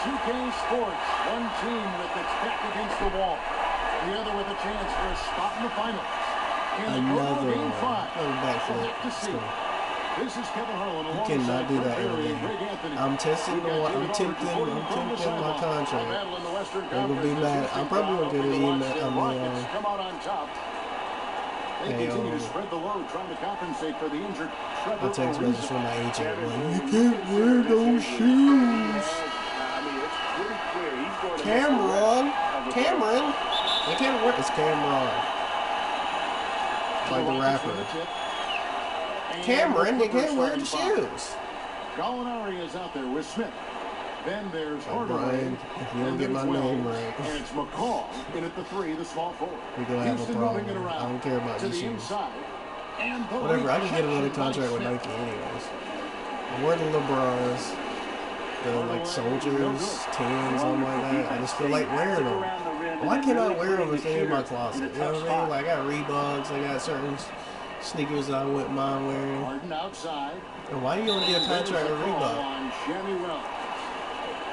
2K Sports, one team with its back against the wall, the other with a chance for a spot in the finals. Another Game 5. backflip. We'll have to see. This is Kevin Harlan. You cannot do that every game. I'm tempting my contract. I'm gonna be mad. I'm probably gonna get an email. Come out on top. They continue to spread the load, trying to compensate for the injured Trevor. A text message from my agent. You can't wear those shoes. Cameron. They can't wear. It's Cameron. Like the rapper. Cameron, they can't wear the shoes. Gallinari is out there with Smith. Then there's Hardaway. Brian, if you don't get my name right. And it's McCall in at the 3, the small forward. We're going to have a problem. I don't care about these shoes. Whatever, I can get another contract with Nike anyways. I wear the LeBrons, the like Soldiers, 10s, something like that. I just feel like wearing them. Why can't I wear them if they're in my closet? You know what I mean? Like I got Reeboks, I got certain sneakers that I wouldn't mind wearing. And why do you only get a contract with Reebok?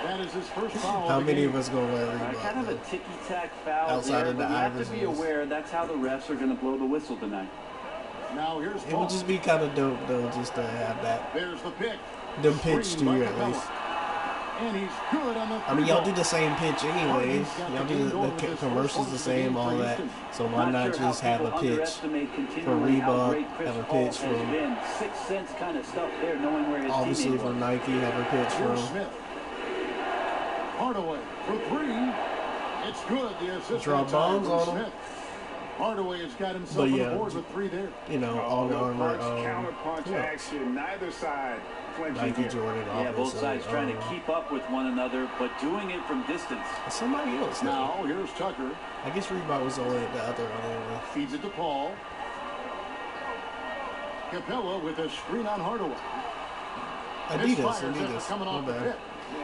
That is his first foul. How many of us gonna wear Reebok? Kind of a ticky-tack foul outside there, of the but you have to be Iversons. aware that's how the refs are going to blow the whistle tonight. Now here's it would just be kind of dope though, just to have that. There's the pick. Them pitch to you at least. And he's good on the I mean, y'all do the same pitch anyways. Y'all do the commercials the same, all that. So why not just have a pitch from Reebok, have a pitch from Sixth sense kind of stuff there, knowing where his obviously from Nike, have a pitch from Hardaway for 3. It's good. The assist draw bombs on him. Hardaway has got himself on the board with 3 there. You know, all the armor. Counter-punch action, neither side. Nike Jordan, yeah, both sides trying to keep up with one another, but doing it from distance. Somebody else now. Here's Tucker. I guess Reebok was only the other one. Feeds it to Paul. Capella with a screen on Hardaway. Adidas. Coming off the pit.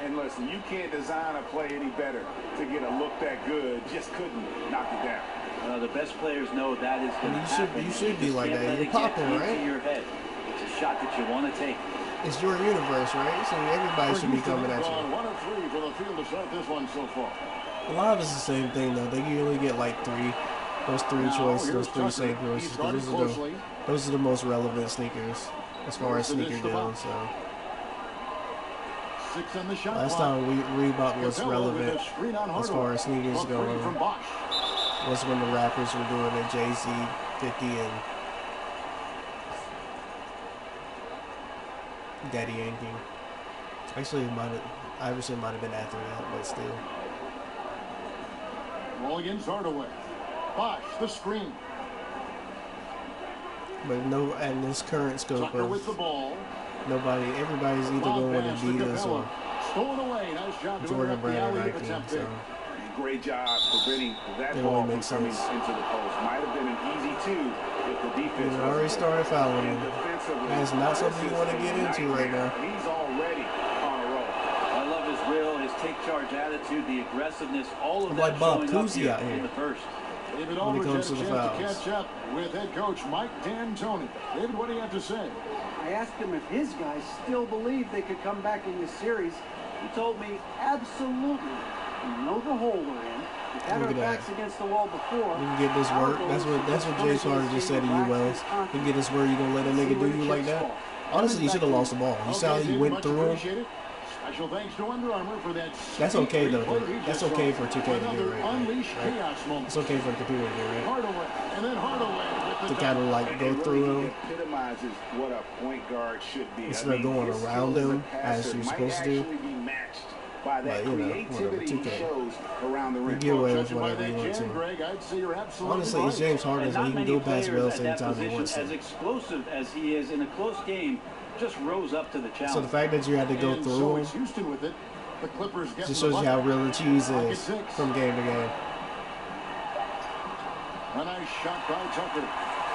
And listen, you can't design a play any better to get a look that good. Just couldn't knock it down. The best players know that is going to happen. You should be like that. You're popping, right? Your head. It's a shot that you want to take. It's your universe, right? So everybody should be coming at you. 1 of 3 for the field to start this one so far. A lot of it's the same thing, though. They usually get like 3. Those 3 choices, those 3 same choices. Those are the most relevant sneakers as far as sneaker goes. So. 6 on the shot last time Reebok was relevant as far as sneakers go was when the rappers were doing their Jay-Z 50 and Daddy Yankee. Actually, Iverson might have been after that, but still. Ball against Hardaway. Bosh, the screen. But no, and this current scope Tucker with the ball. Everybody's either going with Adidas or stolen away. Nice job Jordan Brand or Nike. So. Great job preventing that ball from coming into the post. Might have been an easy 2 if the defense already started fouling him. That's not something you want to get into right now. He's already on a roll. I love his will, his take charge attitude, the aggressiveness, all of that like Bob showing Cousy up out here in the first. David when it comes to the fouls. Catch up with head coach Mike D'Antoni. David, what do you have to say? I asked him if his guys still believe they could come back in this series. He told me, absolutely. We know the hole we're in. We've had our backs against the wall before. You can get this work. That's what James Harden just said to you, Wells. You can get this work. You gonna let a nigga do you like that? Honestly, you should have lost the ball. You saw how he went through him. Special thanks to Under Armour for that. That's okay though. That's okay for 2K to do right. It's okay for the computer to do right. Hardaway and then Hardaway to kind of like go through him. Epitomizes what a point guard should be. Instead of going around him as you're supposed to do. By that creativity he shows around the rim. You get away with whatever you want to. Honestly, it's James Harden, so he can go past Wells anytime he wants to. As explosive as he is in a close game, just rose up to the challenge. So the fact that you had to go through him just shows you how real the cheese is from game to game. A nice shot by Tucker.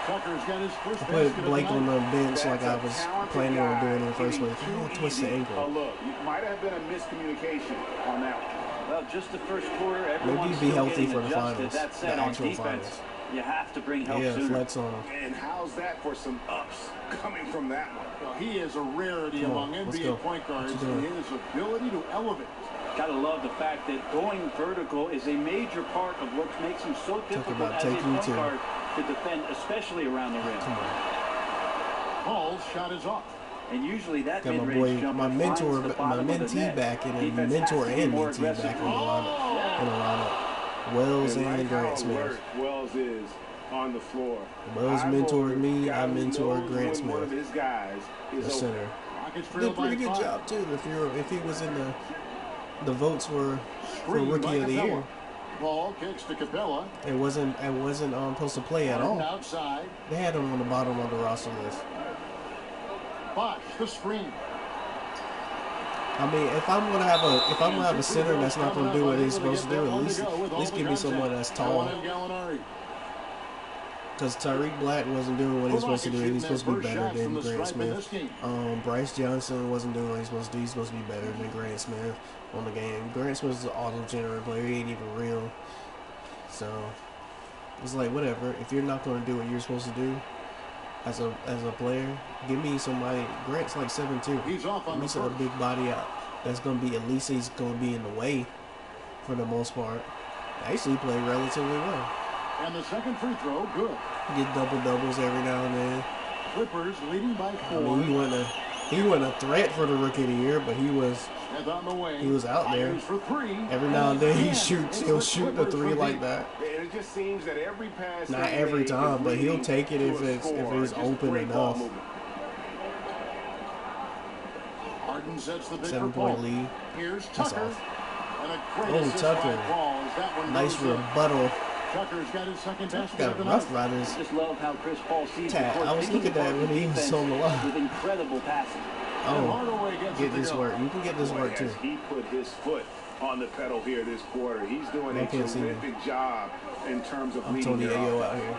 Tucker's got his first I put Blake on the bench like I was planning on doing in the first place. Twist the ankle. Look, it might have been a miscommunication on that one. Well, just the first quarter, maybe be healthy for the finals, the actual finals. You have to bring help sooner. Flex on him. And how's that for some ups coming from that one? Well, he is a rarity among NBA point guards in his ability to elevate. Gotta love the fact that going vertical is a major part of what makes him so difficult as a point guard to defend, especially around the rim. Paul's shot is off. And usually that got mid-range jumper my mentor, finds the my bottom of the mentee net. back in it. Defense Mentor has to be and more mentee aggressive. back in a lineup. Wells and Grant Smith. Wells is on the floor. Wells mentored me. I mentored Grant Smith. One of his guys is the center. Did a pretty good job too. If he was in the votes for rookie of the year. Ball kicks to Capella. It wasn't supposed to play at all. Outside. They had him on the bottom of the roster list. Bosh the screen. I mean, if I'm gonna have a center that's not gonna do what he's supposed to do, at least give me someone that's tall. Because Tariq Black wasn't doing what he's supposed to do. He's supposed to be better than Grant Smith. Bryce Johnson wasn't doing what he's supposed to do. He's supposed to be better than Grant Smith on the game. Grant Smith's an auto-generator player. He ain't even real. So it's like, whatever. If you're not going to do what you're supposed to do as a player, give me somebody. Grant's like 7'2". He's off on a big body out. That's going to be, at least he's going to be in the way for the most part. Actually, he played relatively well. And the second free throw, good. Get double-doubles every now and then. Clippers leading by 4. I mean, he wasn't a threat for the rookie of the year, but he was out there. Every now and then he'll shoot the three like that. It just seems that every pass, not every time, but he'll take it if it's open enough. Harden sets the big 7-point lead. Here's Tucker. Tucker. Nice rebuttal. Tucker's got his second basket. Got Rough Riders. Just love how Chris Paul sees the court. I was looking at that when he was on the line. With incredible passing. Oh, get this work. You can get this work too. He put his foot on the pedal here this quarter. He's doing a terrific job in terms of leading Tony Ayo out here.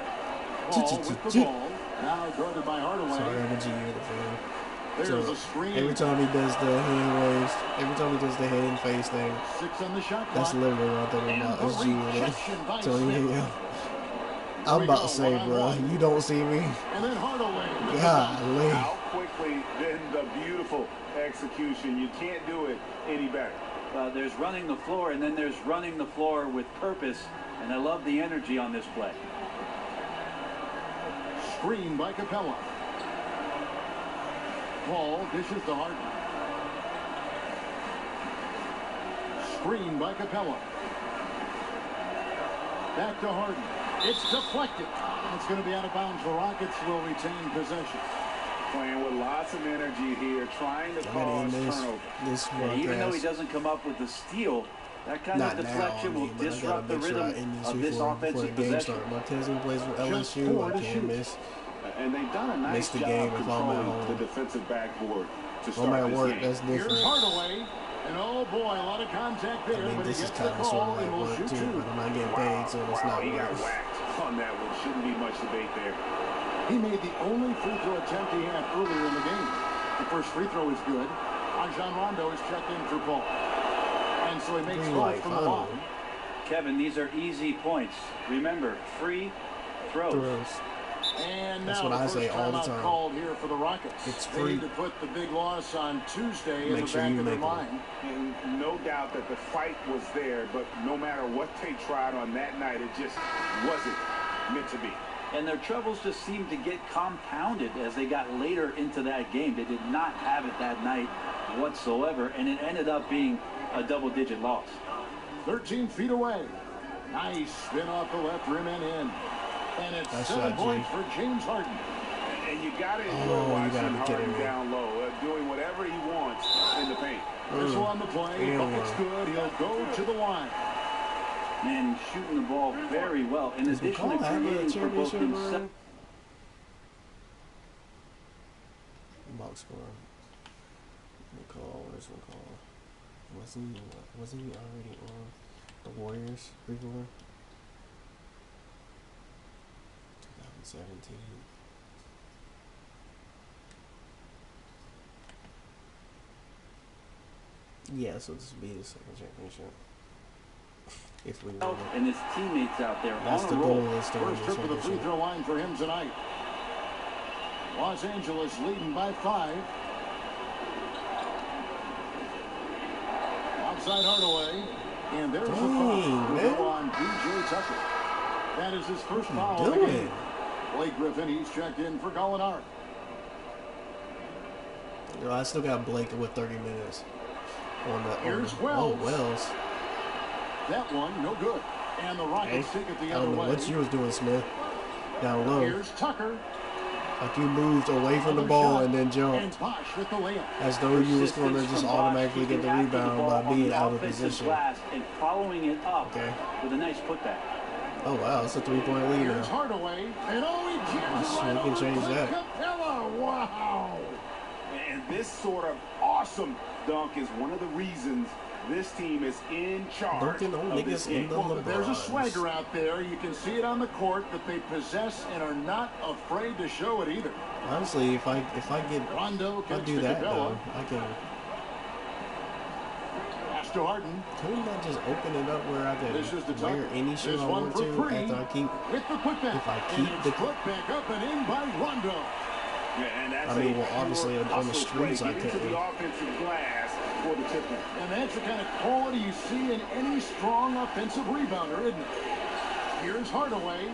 Ball with the ball. Now guarded by Hardaway. Sorry, I'm a G here, the fan. There's a screen. Every time he does the hand waves, every time he does the head and face thing, 6 on the shot clock. That's literally what I'm talking about. It's G with it. Tony Ayo. I'm about to say, bro, you don't see me. And then Hardaway. Golly. How quickly, then the beautiful execution. You can't do it any better. There's running the floor, and then there's running the floor with purpose, and I love the energy on this play. Screen by Capella. Paul dishes to Harden. Screen by Capella. Back to Harden. It's deflected. It's going to be out of bounds. The Rockets will retain possession. Playing with lots of energy here, trying to cause turnover. Even though he doesn't come up with the steal, that kind of deflection will disrupt the rhythm of this offensive possession. My cousin plays for LSU. I can't miss. And they've done a nice job controlling the defensive backboard to start this game. That's different. Here's Hardaway. And oh boy, a lot of contact there. I mean, but this he is gets kind the of sort call of and will like work shoot too, but I'm not getting paid, so it's not He got work. whacked on that one. Shouldn't be much debate there. He made the only free throw attempt he had earlier in the game. The first free throw is good. Rajon Rondo is checked in for Paul. And so he makes both from the ball. Kevin, these are easy points. Remember, free throws. And that's now what I say all the time. Called here for the Rockets. It's free. They need to put the big loss on Tuesday in the sure back you of their make mind. And no doubt that the fight was there, but no matter what they tried on that night, it just wasn't meant to be. And their troubles just seemed to get compounded as they got later into that game. They did not have it that night whatsoever, and it ended up being a double-digit loss. 13 feet away. Nice spin off the left rim and in. And it's 7 points for James Harden. And you got to enjoy watching Harden down low, doing whatever he wants in the paint. This one the play. Bucket's good. He'll go to the line. And shooting the ball very well. In addition to creating for both himself. Box score. Where's McCall? Wasn't he already on the Warriors before? 2017. Yeah, so this will be the second championship. If we win. And his teammates out there. That's the goal. First trip to the free throw line for him tonight. Los Angeles leading by 5. inside Hardaway. And there's the foul on DJ Tucker. That is his first foul of the game. Blake Griffin, he's checked in for Gallinari. You know, I still got Blake with 30 minutes. Here's Wells. Oh, Wells. That one, no good. And the Rockets take it the other way. I don't know what you was doing, Smith. Down low. Here's Tucker. Like you moved away from the ball and then jumped. As though you was going to just automatically get the rebound by being out of position. And following it up with a nice putback. Oh, wow. It's a 3-point lead now. Here's Hardaway. And we can change that. Wow. And this sort of awesome dunk is one of the reasons this team is in charge. There's a swagger out there. You can see it on the court that they possess and are not afraid to show it either. Honestly, if I do that though, I can. Pass to Harden. Can we not just open it up where I can wear any shoe I want to after I keep? If I keep the put back up and in by Rondo. Yeah, and that's obviously on the streets I can't. The offensive glass for the tip. And that's the kind of quality you see in any strong offensive rebounder, isn't it? Here's Hardaway.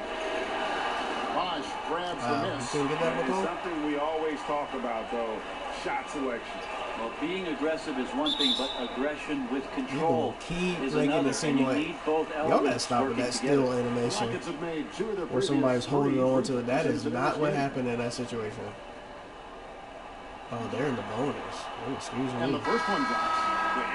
Bosh grabs the miss. It's something we always talk about, though, shot selection. Well, being aggressive is one thing, but aggression with control is making another. It seem like y'all not stopping that still animation where somebody's holding on to it. That is not what happened in that situation. Oh, they're in the bonus. Oh, excuse me. And the first one drops.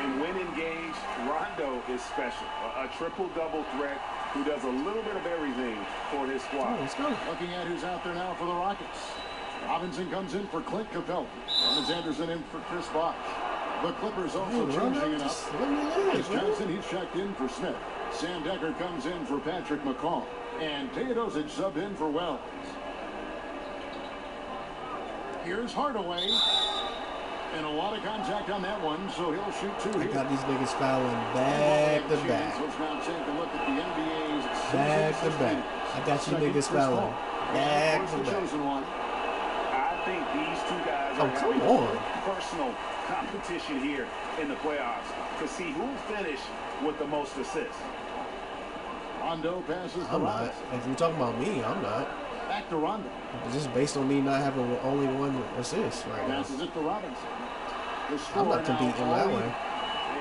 And when engaged, Rondo is special. A triple-double threat who does a little bit of everything for his squad. Oh, let's go. Looking at who's out there now for the Rockets. Robinson comes in for Clint Capella. Thomas Anderson in for Chris Bosh. The Clippers also changing it up. Chris Johnson, he's checked in for Smith. Sam Decker comes in for Patrick McCall. And Teodosic subbed in for Wells. Here's Hardaway. And a lot of contact on that one, so he'll shoot two here. I got these niggas fouling back to back. Let's now take a look at the NBA's back to back. I got you niggas fouling back to back. I think these two guys are having personal competition here in the playoffs to see who finished with the most assists. Rondo passes to I'm not. If you're talking about me, I'm not. Back to Rondo. Just based on me not having only one assist right now. Passes it to Robinson. I'm not competing that way.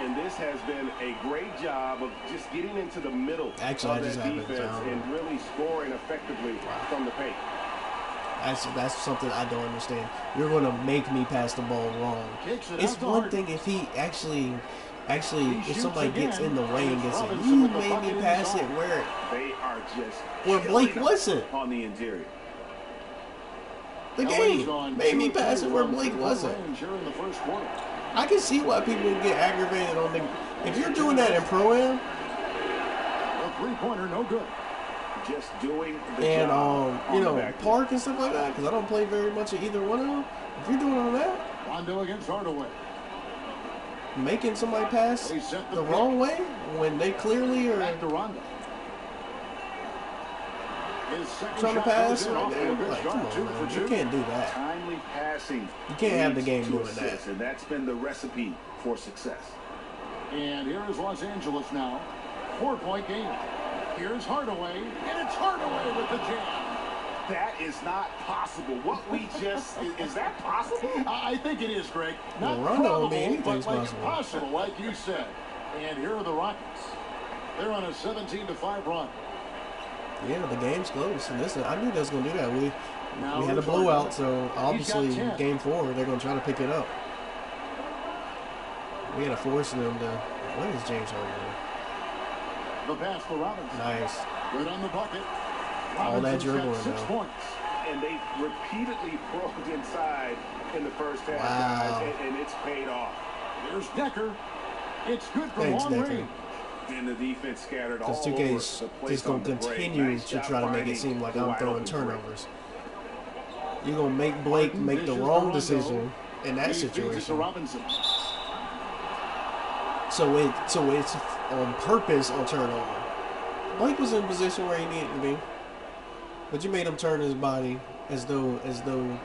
And this has been a great job of just getting into the middle of that defense and really scoring effectively from the paint. That's something I don't understand. You're going to make me pass the ball wrong. It's one thing if he actually, if somebody gets in the way and gets it, you made me pass it where they are just where Blake wasn't on the interior. The game made me pass it where Blake wasn't. I can see why people get aggravated on the. If you're doing that in Pro-Am, a three-pointer, no good. Just doing the job you know, Park and stuff like that, because I don't play very much of either one of them. If you're doing all that, Rondo against Hardaway, making somebody pass the wrong way when they clearly are back to Rondo. Trying to pass right there. Like, come on, man. You can't do that. Timely passing. You can't have the game doing that. And that's been the recipe for success. And here is Los Angeles now. 4-point game. Here's Hardaway, and it's Hardaway with the jam. That is not possible. What we just is that possible? I think it is, Greg. Not Rondo, probable, but like possible, like you said. And here are the Rockets. They're on a 17-5 run. Yeah, the game's close. And listen, I knew they was going to do that. We had a blowout, so obviously game 4, they're going to try to pick it up. We got to force them to. What is James Harden? The pass for Robinson. Nice. Good on the bucket. All that dribbling, 6 points. And they repeatedly probed inside in the first half, guys, and it's paid off. There's Decker. It's good for long range. And the defense scattered all over. Because 2K's just going to continue to try to make it seem like I'm throwing turnovers. You're going to make Blake make the wrong decision in that situation. So it's on purpose on turnover. Blake was in a position where he needed to be, but you made him turn his body as though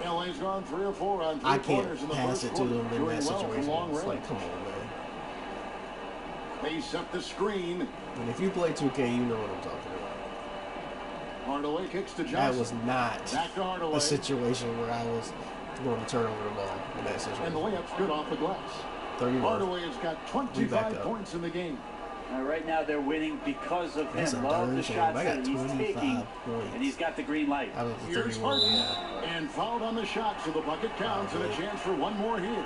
LA's gone 3 or 4 on 3 I can't pass it to them in that situation. It's like, come on, man. They set the screen. And if you play 2K, you know what I'm talking about. Hardaway kicks to Johnson. That was not Back to Hardaway. a situation where I was going to turn over the ball in that situation. And the layup's good off the glass. 31. Hardaway has got 25 points in the game. Right now they're winning because of That's him. a Love darn the shame. shots I got that he's 25 taking, points. and he's got the green light. Out of the Here's 31, Harden, yeah. and fouled on the shot, so the bucket counts, and a chance for one more here.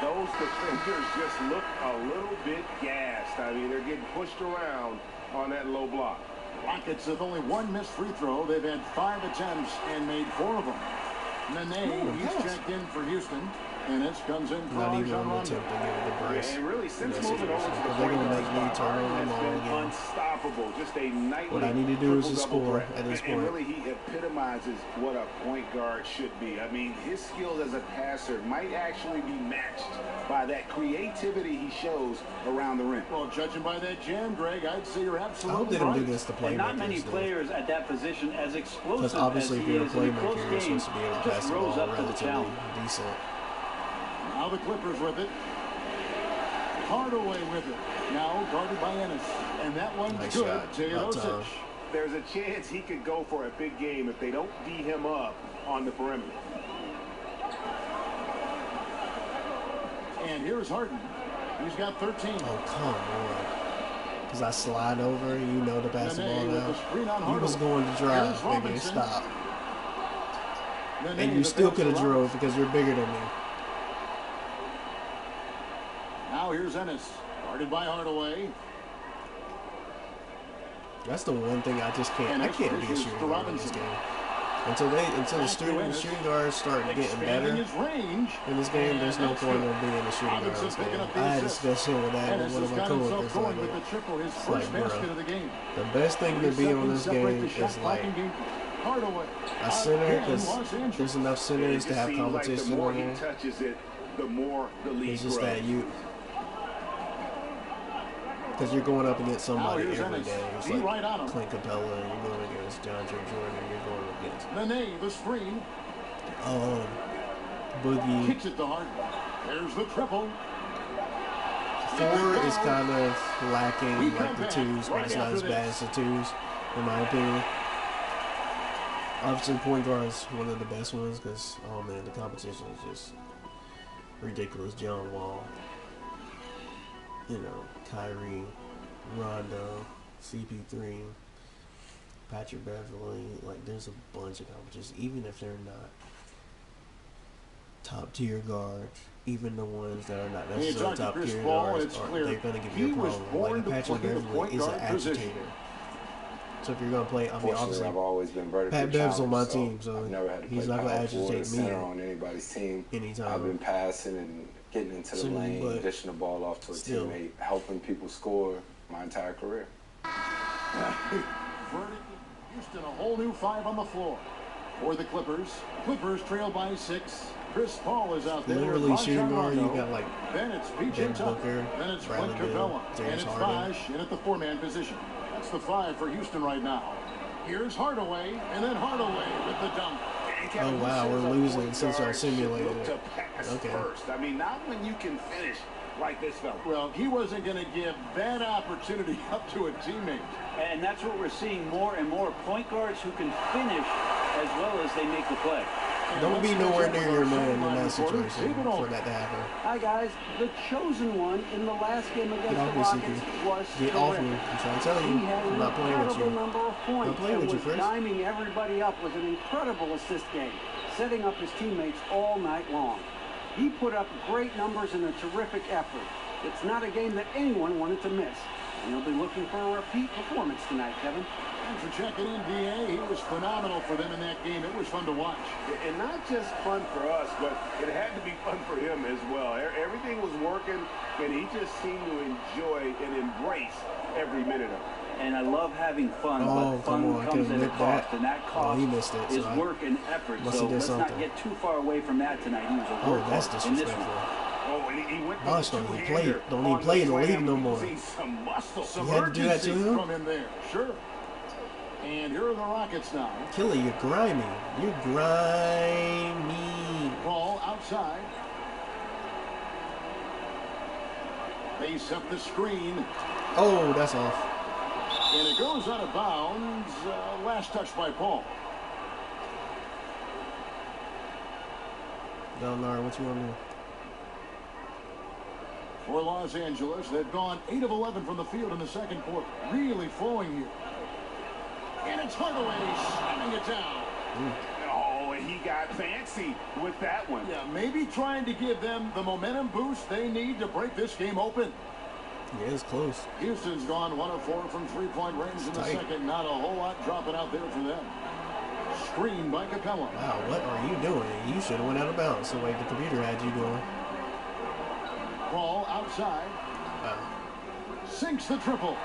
Those defenders just look a little bit gassed. I mean, they're getting pushed around on that low block. Rockets with only one missed free throw. They've had 5 attempts and made 4 of them. Nene, he's checked in for Houston. And this comes in for not even John an attempt to get the brace. And really, since moving over to the they're going to make me turn over the ball again. Unstoppable. Just a nightly what I need to do is to score at this point. And really, he epitomizes what a point guard should be. I mean, his skills as a passer might actually be matched by that creativity he shows around the rim. Well, judging by that jam, Greg, I'd say you're absolutely I hope they don't do this to playmakers. And not many players at that position as explosive because obviously, as if he you're a is in a close playmaker, you're game, supposed to be able to pass just the rose ball up to the relatively challenge. decent. Now the Clippers with it. Hardaway with it. Now guarded by Ennis. And that one's nice good. Shot. Teodosic. There's a chance he could go for a big game if they don't D him up on the perimeter. And here's Harden. He's got 13. Oh, come on. Because I slide over, you know, to pass the ball out. He was going to drive, nigga. Stop. And you still could have drove because you're bigger than me. Now here's Ennis, guarded by Hardaway. That's the one thing I just can't. I can't be a shooting guard in this game. Until the shooting guards start getting better in this game, there's no point in being a shooting guard in this game. I had a discussion with that with one of my coworkers. Like, bro, the best thing to be on this game is like a center, because there's enough centers to have competition on it. The more the league it's just grows. that you, because you're going up against somebody every day. It's like Clint Capella, you're going against John Jordan, you're going against Nene, the screen. Boogie. Kicks it to Harden. There's the triple. 4 is kind of lacking like the 2s, but it's not as bad as the 2s, in my opinion. Obviously, point guard is one of the best ones because, oh man, the competition is just ridiculous. John Wall, you know, Kyrie, Rondo, CP3, Patrick Beverly. Like, there's a bunch of competition, even if they're not top tier guards. Even the ones that are not necessarily top tier guards, they're going to give you a problem. Like, Patrick Beverly is an agitator. So if you're going to play, I mean, obviously, I've always been Pat Bev's on my team, so he's not going to agitate me on anybody's team. Anytime. I've been passing and getting into the lane, dishing the ball off to a teammate, helping people score my entire career. Houston, a whole new 5 on the floor for the Clippers. Clippers trail by 6. Chris Paul is out there. Literally shooting guard, you got like then it's PJ Tucker. Then it's Clint Capella. And it's Bosh in at the 4-man position. That's the 5 for Houston right now. Here's Hardaway, and then Hardaway with the dunk. Oh wow, we're losing since our simulator. Okay. First. I mean, not when you can finish like this fella. Well, he wasn't going to give that opportunity up to a teammate. And that's what we're seeing more and more. Point guards who can finish as well as they make the play. Don't be nowhere near your man in that situation for that to happen. Hi, guys. The chosen one in the last game against the Rockets was Get off me. I'm trying to tell you. I'm not playing with you. Number of points I'm playing with you, Chris. Diming everybody up with an incredible assist game, setting up his teammates all night long. He put up great numbers and a terrific effort. It's not a game that anyone wanted to miss. And he'll be looking for a repeat performance tonight, Kevin. Thanks for checking in, D.A. He was phenomenal for them in that game. It was fun to watch. And not just fun for us, but it had to be fun for him as well. Everything was working, and he just seemed to enjoy and embrace every minute of it. And I love having fun, but fun comes at a cost, and that cost is work and effort. So let's not get too far away from that tonight. He was a workhorse that's disrespectful. Oh, and he went Bosh don't even play. Don't even play in the league no more. Some you had to do that to him? From him there. Sure. And here are the Rockets now. Killer, you're grimy. You're grimy. Ball outside. They set the screen. Oh, that's off. And it goes out of bounds. Last touch by Paul. Gallinari, what you want to do? For Los Angeles, they've gone 8 of 11 from the field in the second quarter. Really flowing here. And it's Hardaway slamming it down. Oh, and he got fancy with that one. Yeah, maybe trying to give them the momentum boost they need to break this game open. Yeah, it's close. Houston's gone 1 of 4 from three-point range in the second. Not a whole lot dropping out there for them. Screen by Capella. Wow, what are you doing? You should have went out of bounds the way the computer had you going. Paul outside. Sinks the triple.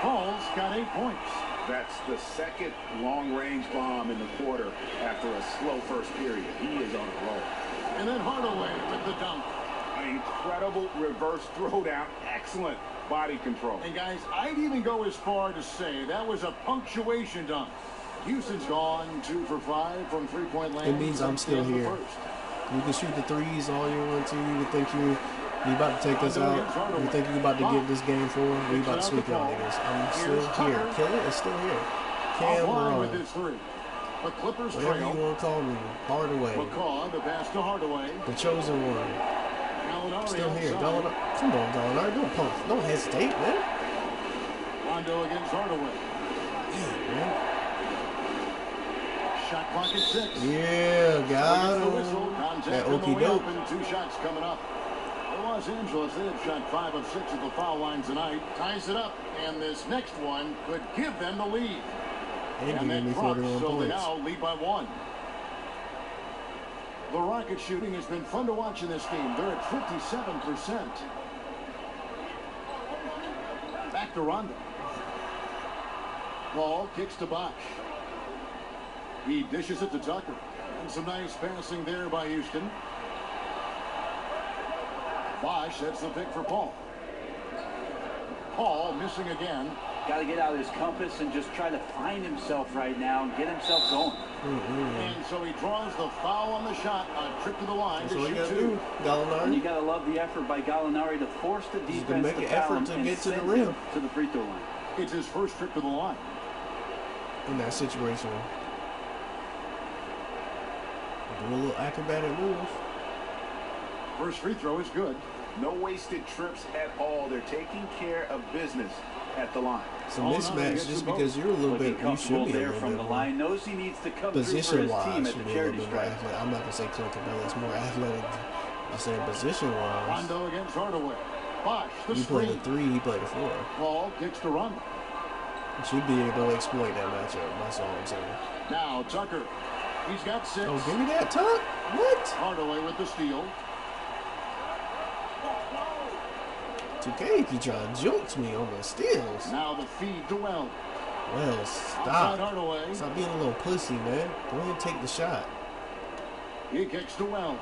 Paul's got 8 points. That's the second long-range bomb in the quarter after a slow first period. He is on a roll. And then Hardaway with the dunk. An incredible reverse throwdown. Excellent body control. And guys, I'd even go as far to say that was a punctuation dunk. Houston's gone 2 for 5 from three-point land. It means I'm still here. You can shoot the threes all you want to. You think you about to take us out. You think you about to get this game forward. We about to sweep y'all niggas. I'm still here. Killer is still here. Cameron with his 3. The Clippers whatever trail. You want to call me. Hardaway. McCaw, the pass to Hardaway. The chosen one. Gallinari still here. Gallinari. Come on, Gallinari. Don't pump. Don't hesitate, man. Rondo against Hardaway. Yeah, man. Shot clock at 6. Yeah, got him. That okie doke. 2 shots coming up. For Los Angeles, they have shot 5 of 6 at the foul line tonight. Ties it up, and this next one could give them the lead. And then drops, so they now lead by 1. The Rocket shooting has been fun to watch in this game. They're at 57%. Back to Rondo. Ball kicks to Bosch. He dishes it to Tucker. And some nice passing there by Houston. Bosch sets the pick for Paul. Paul missing again. Got to get out of his compass and just try to find himself right now and get himself going. And so he draws the foul on the shot. A trip to the line to shoot 2. Gallinari. And you got to love the effort by Gallinari to force the defense to make an effort to get to the rim. To the free throw line. It's his first trip to the line. In that situation. Do a little acrobatic moves. First free throw is good. No wasted trips at all. They're taking care of business at the line. It's a mismatch just because you're a little bit, you should be a little from bit the more. line. Knows he needs to come Position-wise, should be a little bit more athletic. I'm not going to say Clint Capella. It's more athletic. I'm saying position-wise. Rondo against Hardaway. Bosch, the you play the 3, he played the 4. Ball kicks to Rondo. You should be able to exploit that matchup. That's all I'm saying. Now Tucker. He's got 6. Oh, give me that, Tuck. What? Hardaway with the steal. 2K, you trying to jolt me on the steals. Now the feed to Wells. Well, stop. Hardaway. Stop being a little pussy, man. Go ahead and take the shot. He kicks to Wells.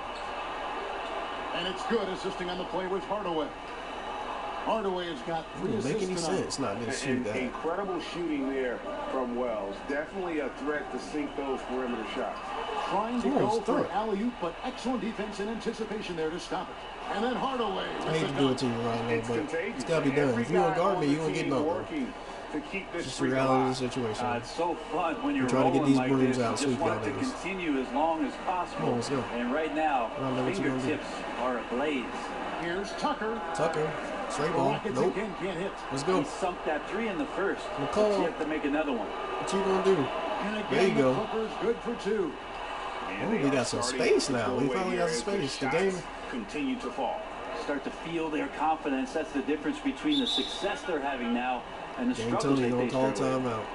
And it's good. Assisting on the play was Hardaway. Hardaway has got 3 assists make any tonight. sense not to shoot that. Incredible shooting there from Wells. Definitely a threat to sink those perimeter shots. Trying to go for alley-oop, but excellent defense and anticipation there to stop it. And then Hardaway. I hate to do it to you, Ryan, but it's got to be done. If you don't guard me, you won't get nothing. It's just the reality of the situation. It's so fun when you're trying to get these like brooms this. out. You just want it to continue as long as possible. Let's go. And right now, fingertips are ablaze. Here's Tucker. Tucker. Straight ball. Nope. Can't hit. Let's go. He sunk that 3 in the first. McCall. You have to make another one. What you gonna do? And again, there you go. Clippers good for 2. Oh, we got some space now. We finally got some space. The game continue to fall. Start to feel their confidence. That's the difference between the success they're having now and the struggles they face. Call timeout.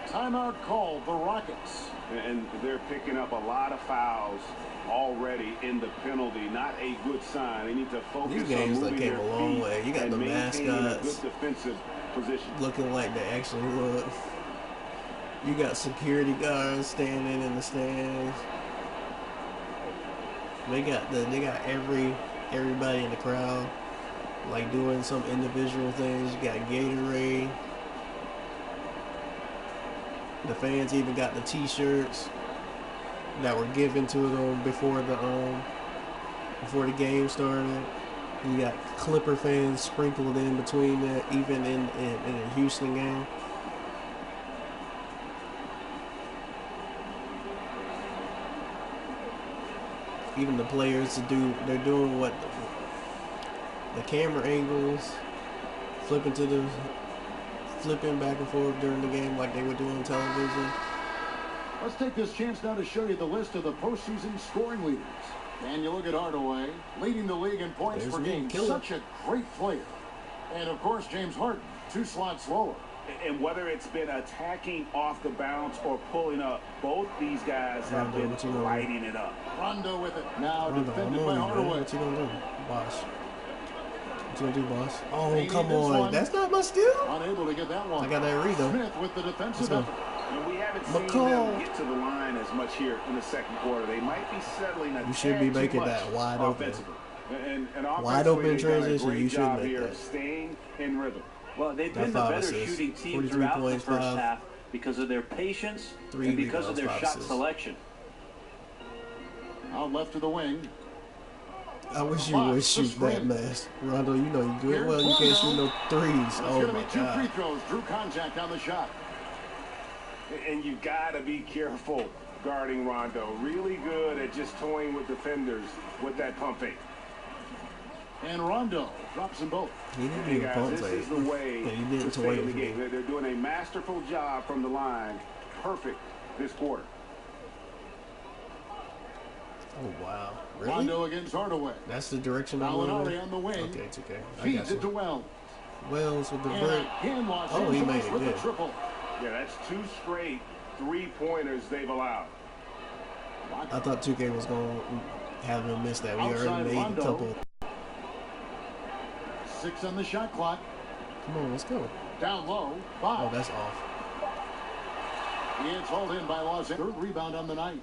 Timeout called the Rockets. And they're picking up a lot of fouls already in the penalty. Not a good sign. They need to focus These games on that came a long way. You got the mascots good defensive position. looking like they actually look. You got security guards standing in the stands. They got everybody in the crowd like doing some individual things. You got Gatorade. The fans even got the T-shirts that were given to them before the before the game started. You got Clipper fans sprinkled in between that, even in a Houston game. Even the players they're doing what the camera angles, flipping back and forth during the game like they would do on television. Let's take this chance now to show you the list of the postseason scoring leaders. And you look at Hardaway, leading the league in points per game. Such a great player. And, of course, James Harden, 2 slots lower. And whether it's been attacking off the bounce or pulling up, both these guys have been lighting it up. Rondo with it. Now defended by Hardaway. What you gonna do, boss? What you gonna do, boss? Oh, come on. That's not my steal. Unable to get that one. I got that read, though. Smith with the defensive effort. And we haven't seen them get to the line as much here in the second quarter. They might be settling a You should be making that wide open. And wide open transition, you should make that. Staying in rhythm. Well, they've been the better shooting team throughout the first half because of their patience and because of their shot selection. Out left to the wing. I wish you would shoot that mess. Rondo, you know you good. Well, you can't shoot no threes. Oh, my God. 2 free throws. Drew contact on the shot. And you got to be careful guarding Rondo. Really good at just toying with defenders with that pump fake. And Rondo drops them both. He didn't even pump fake. This is the way to stay in the game. They're doing a masterful job from the line. Perfect this quarter. Oh, wow. Really? Rondo against Hardaway. That's the direction I'm going. On the wing. Okay, it's okay. Feeds it to Wells. Wells with the break. Oh, he made it good. Triple. Yeah, that's 2 straight 3-pointers they've allowed. I thought 2K was going to have him miss that. We already made a couple. 6 on the shot clock. Come on, let's go. Down low. 5. Oh, that's off. It's hauled in by Los Angeles. 3rd rebound on the night.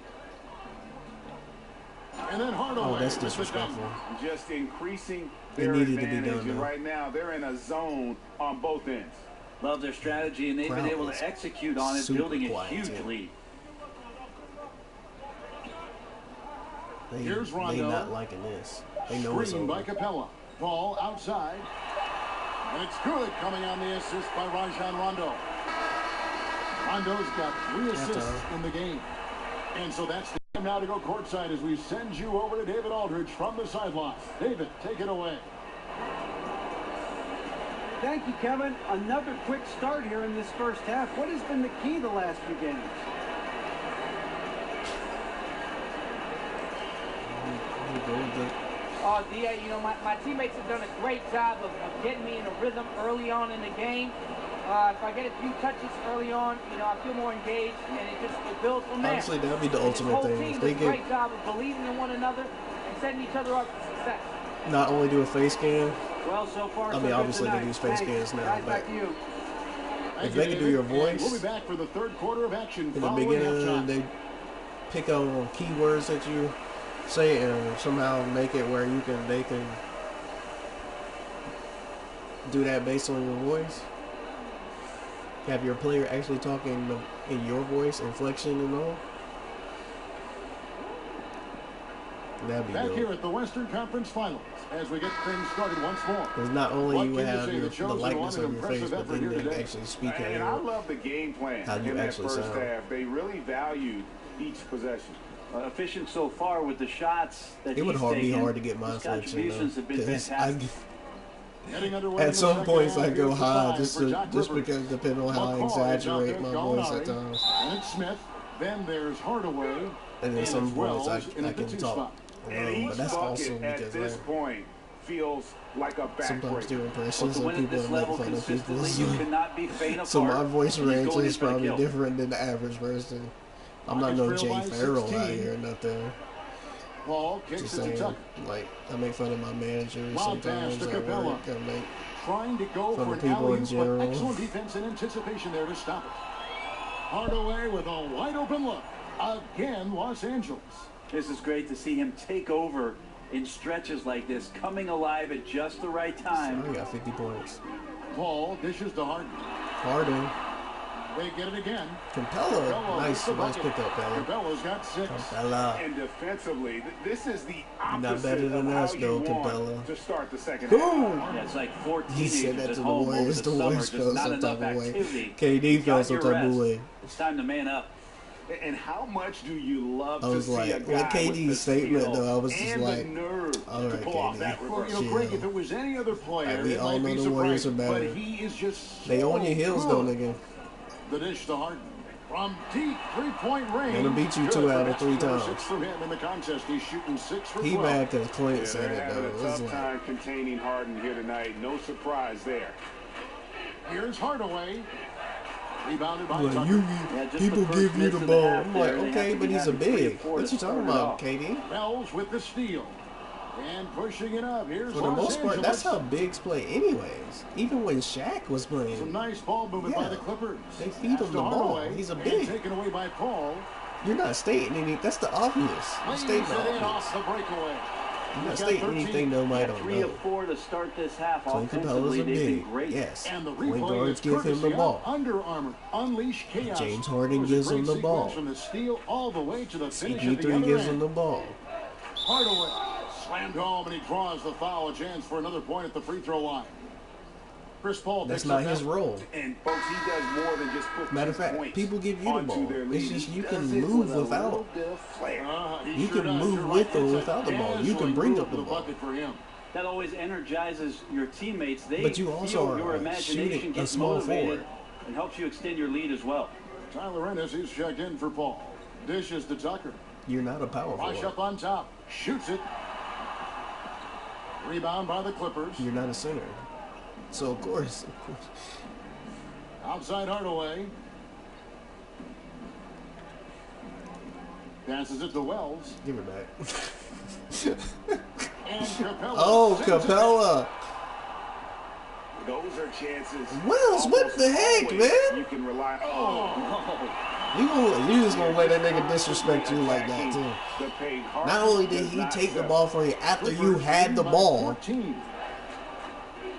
And then Hardaway. Oh, that's disrespectful. Just increasing their advantage. And right now, they're in a zone on both ends. Love their strategy, and they've been able to execute on it, building a huge lead. Here's Rondo. They not liking this. They know it's over. By Capella. Ball outside. And it's good, coming on the assist by Rajon Rondo. Rondo's got 3 assists in the game. And so that's the time now to go courtside as we send you over to David Aldridge from the sideline. David, take it away. Thank you, Kevin. Another quick start here in this first half. What has been the key the last few games? D.A., you know, my teammates have done a great job of getting me in a rhythm early on in the game. If I get a few touches early on, you know, I feel more engaged, and it builds from there. Honestly, that would be the ultimate thing. If they get a great job of believing in one another and setting each other up for success. Not only do a face scan. Well, so far, I mean, obviously they do face scans now, but if they can do your voice, we'll be back for the 3rd quarter of action. In the beginning, they pick up on keywords that you say and somehow make it where they can do that based on your voice. Have your player actually talking in your voice, inflection and all. That'd be back dope. Here at the Western Conference Finals as we get things started once more. Because not only you have the likeness of your face, but then they actually speak and I love the game plan how you in that actually first sound. half. They really valued each possession. Efficient so far with the shots that it would be hard to get my inflection though. At some points I go high just because depending on how I exaggerate my voice at times. And it's Smith. Then there's Hardaway. And then some points I can talk. But that's also because at this point feels like a sometimes do impressions of people and make fun of people. So my voice range is probably different than the average person. I'm not no Jay Farrell out here or nothing. Ball just saying, like, I make fun of my managers sometimes at work. I make trying to go fun for of people in general. Excellent defense and anticipation there to stop it. Hardaway with a wide open look. Again, Los Angeles. This is great to see him take over in stretches like this, coming alive at just the right time. So I got 50 points. Ball dishes to Harden. Harden. They get it again. Capella, nice pickup, Capella. Capella's got 6. Capella. And defensively, this is the opposite not better than us, though, Capella. To start the second half. Yeah, it's like 14 He said that to the Warriors. The Warriors felt some type of way. KD felt some type of way. It's time to man up. And how much do you love to see like, a guy with KD's statement, though, I was just like, all right, KD. Well, Greg, if it was any other player, we all know the Warriors are better. But he is just they on your heels, though, nigga. The dish to Harden. From deep three-point range. Gonna beat you 2 out of 3 times. 6 for him in the contest. He's shooting 6 for 12. He back because Clint said it, though. It was a tough time containing Harden here tonight. No surprise there. Here's Hardaway. Rebounded by people give you the ball. I'm like, okay, but he's a big. What you talking about, KD? Bells with the steal. And pushing it up. Here's for the most part, that's how bigs play anyways. Even when Shaq was playing. Some nice ball movement by the Clippers. They feed him the ball. He's a big. Taken away by Paul. You're not stating anything. That's the obvious. You're stating the obvious. Off the breakaway. You're not stating anything nobody don't know. 3 of 4 to start this half. Clint Capella's a big. Yes. And the point guards give him the ball. Under Armour. Unleash chaos. James Harden gives him the ball. From the steal all the way to the finish at the CP3 other gives end. him the ball. Hardaway slammed home, and he draws the foul. A chance for another point at the free throw line. Chris Paul. That's not his role. And folks, he does more than just put matter of fact, people give you the ball. It's just you can move without. You can move with or without the ball. You can bring up the ball. That always energizes your teammates. But you also are your imagination shooting a small forward and helps you extend your lead as well. Tyler Ennis, he's checked in for Paul. Dishes to Tucker. You're not a power forward. Rush up on top. Shoots it. Rebound by the Clippers. You're not a center. So, of course. Outside Hardaway. Passes it to Wells. Give it back. And Capella. Oh, Capella. Those are chances. Wells, what the heck, man? You can rely You just gonna let that nigga disrespect you like that, too. Not only did he take the ball from you after you had the ball,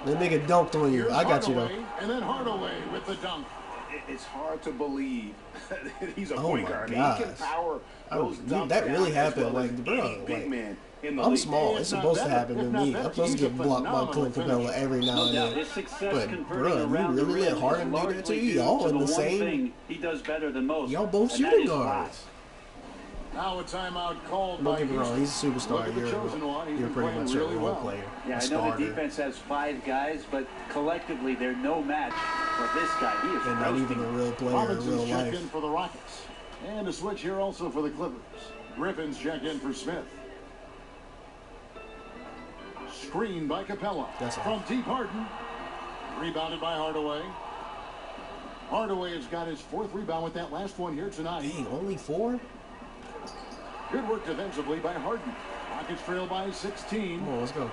the nigga dunked on you. I got you, though. And then Hardaway with the dunk. It's hard to believe that he's a point guard. He can power those dunks. That really happened. Like, bro, I'm small. It's supposed to happen to me. I'm supposed to get blocked by Clint Capella every now and then. But, bro, you really let Harden do that to you? Y'all in the same. He does better than most. Y'all both shooting guards. Now a timeout called by Don't get me wrong, he's a superstar. You're pretty much a role player. Yeah, I know the defense has 5 guys, but collectively they're no match for this guy. He is and not even a real player in real life. In for the Rockets. And a switch here also for the Clippers. Griffin's check in for Smith. Screen by Capella. From deep Harden. Rebounded by Hardaway. Hardaway has got his 4th rebound with that last one here tonight. Dang, only 4? Good work defensively by Harden. Rockets trail by 16. Come on, let's go.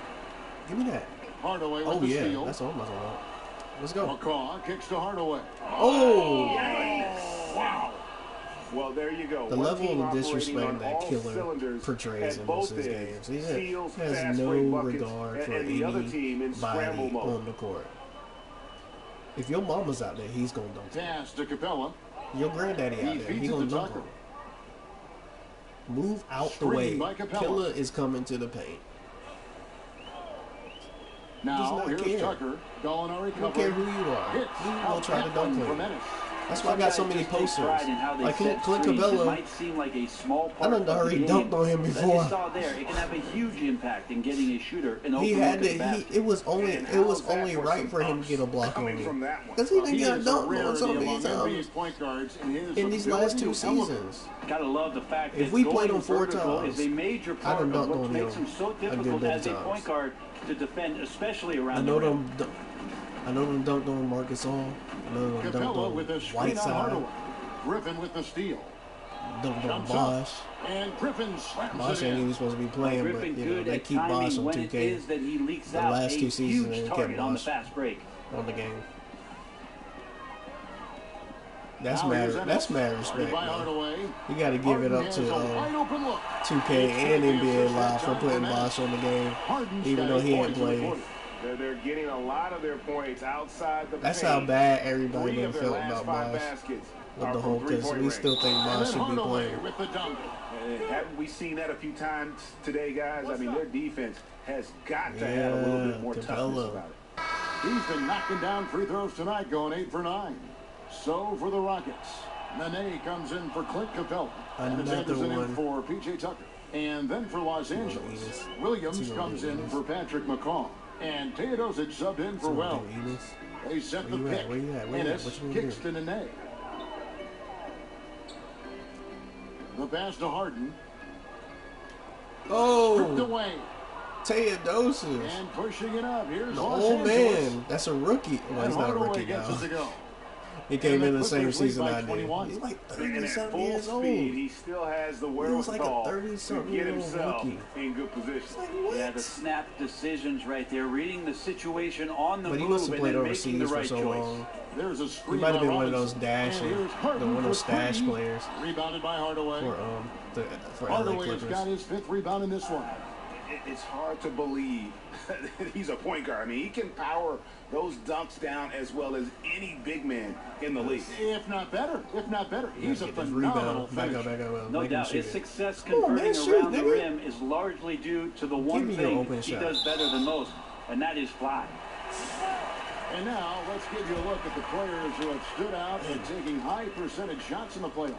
Give me that. Hardaway with the steal. That's all I'm talking about. Let's go. McCaw kicks to Hardaway. Oh! Wow. Well, there you go. The level of disrespect that Killer portrays in most of his games. He has no regard for anybody on the court. If your mama's out there, he's going to dunk. Pass to Capella. Your granddaddy out there, he's going to dunk him. Move out the way. Killer is coming to the paint. Now here's Tucker. I don't care who you are. He will try to dunk him. That's why I got so many posters. Like Clint Capella, I done already dunked on him before. You saw there, it can have a huge impact in getting a shooter an open it was only right for him to get a block on me. Because he didn't get a dunk on so many times in these last 2 seasons. Gotta love the fact if we played him 4 times, is a major part of what makes him so difficult as a point guard to defend, especially around the rim. I know them dunked on Marcus All. I know them dunked on Whiteside. Griffin with the steal. Dunked on Bosch. And Griffin slams Bosch ain't even supposed to be playing, but you know they keep Bosch on 2K. The last 2 seasons they kept Bosch on the game. That's mad respect, man. You got to give it up to 2K and NBA Live for putting Bosch on the game, even though he ain't playing. They're getting a lot of their points outside the That's paint. how bad everybody done felt last about five Bosh baskets with the whole, because we still think Bosh should be playing. With the dunk. Haven't we seen that a few times today, guys? I mean, their defense has got to have a little bit more toughness about it. He's been knocking down free throws tonight, going 8 for 9. So for the Rockets, Nene comes in for Clint Capella. And Anderson in for P.J. Tucker. And then for Los Angeles, Williams comes in for Patrick McCaw. And Teodosic subbed in for Wells. They set the pick. Ennis kicks to Nene. The pass to Harden. Oh! Stripped away. Teodosic. And pushing it up. Here's the Los old Angeles. Man. That's a rookie. Well, he's not a rookie now. He came in the same season I did. He's like 30-something years old. He still has the wherewithal to get himself in good position. Like, yeah, the snap decisions right there, reading the situation on the move, and then making the right choice. There's a screen. He might have been one of those one of those stash players. Rebounded by Hardaway. For Hardaway has got his 5th rebound in this one. It's hard to believe that he's a point guard. I mean, he can power those dunks down as well as any big man in the league. If not better. He's a phenomenal finisher. Back up. No doubt. His success converting around the rim is largely due to the one thing he does better than most, and that is fly. And now let's give you a look at the players who have stood out and taking high percentage shots in the playoffs.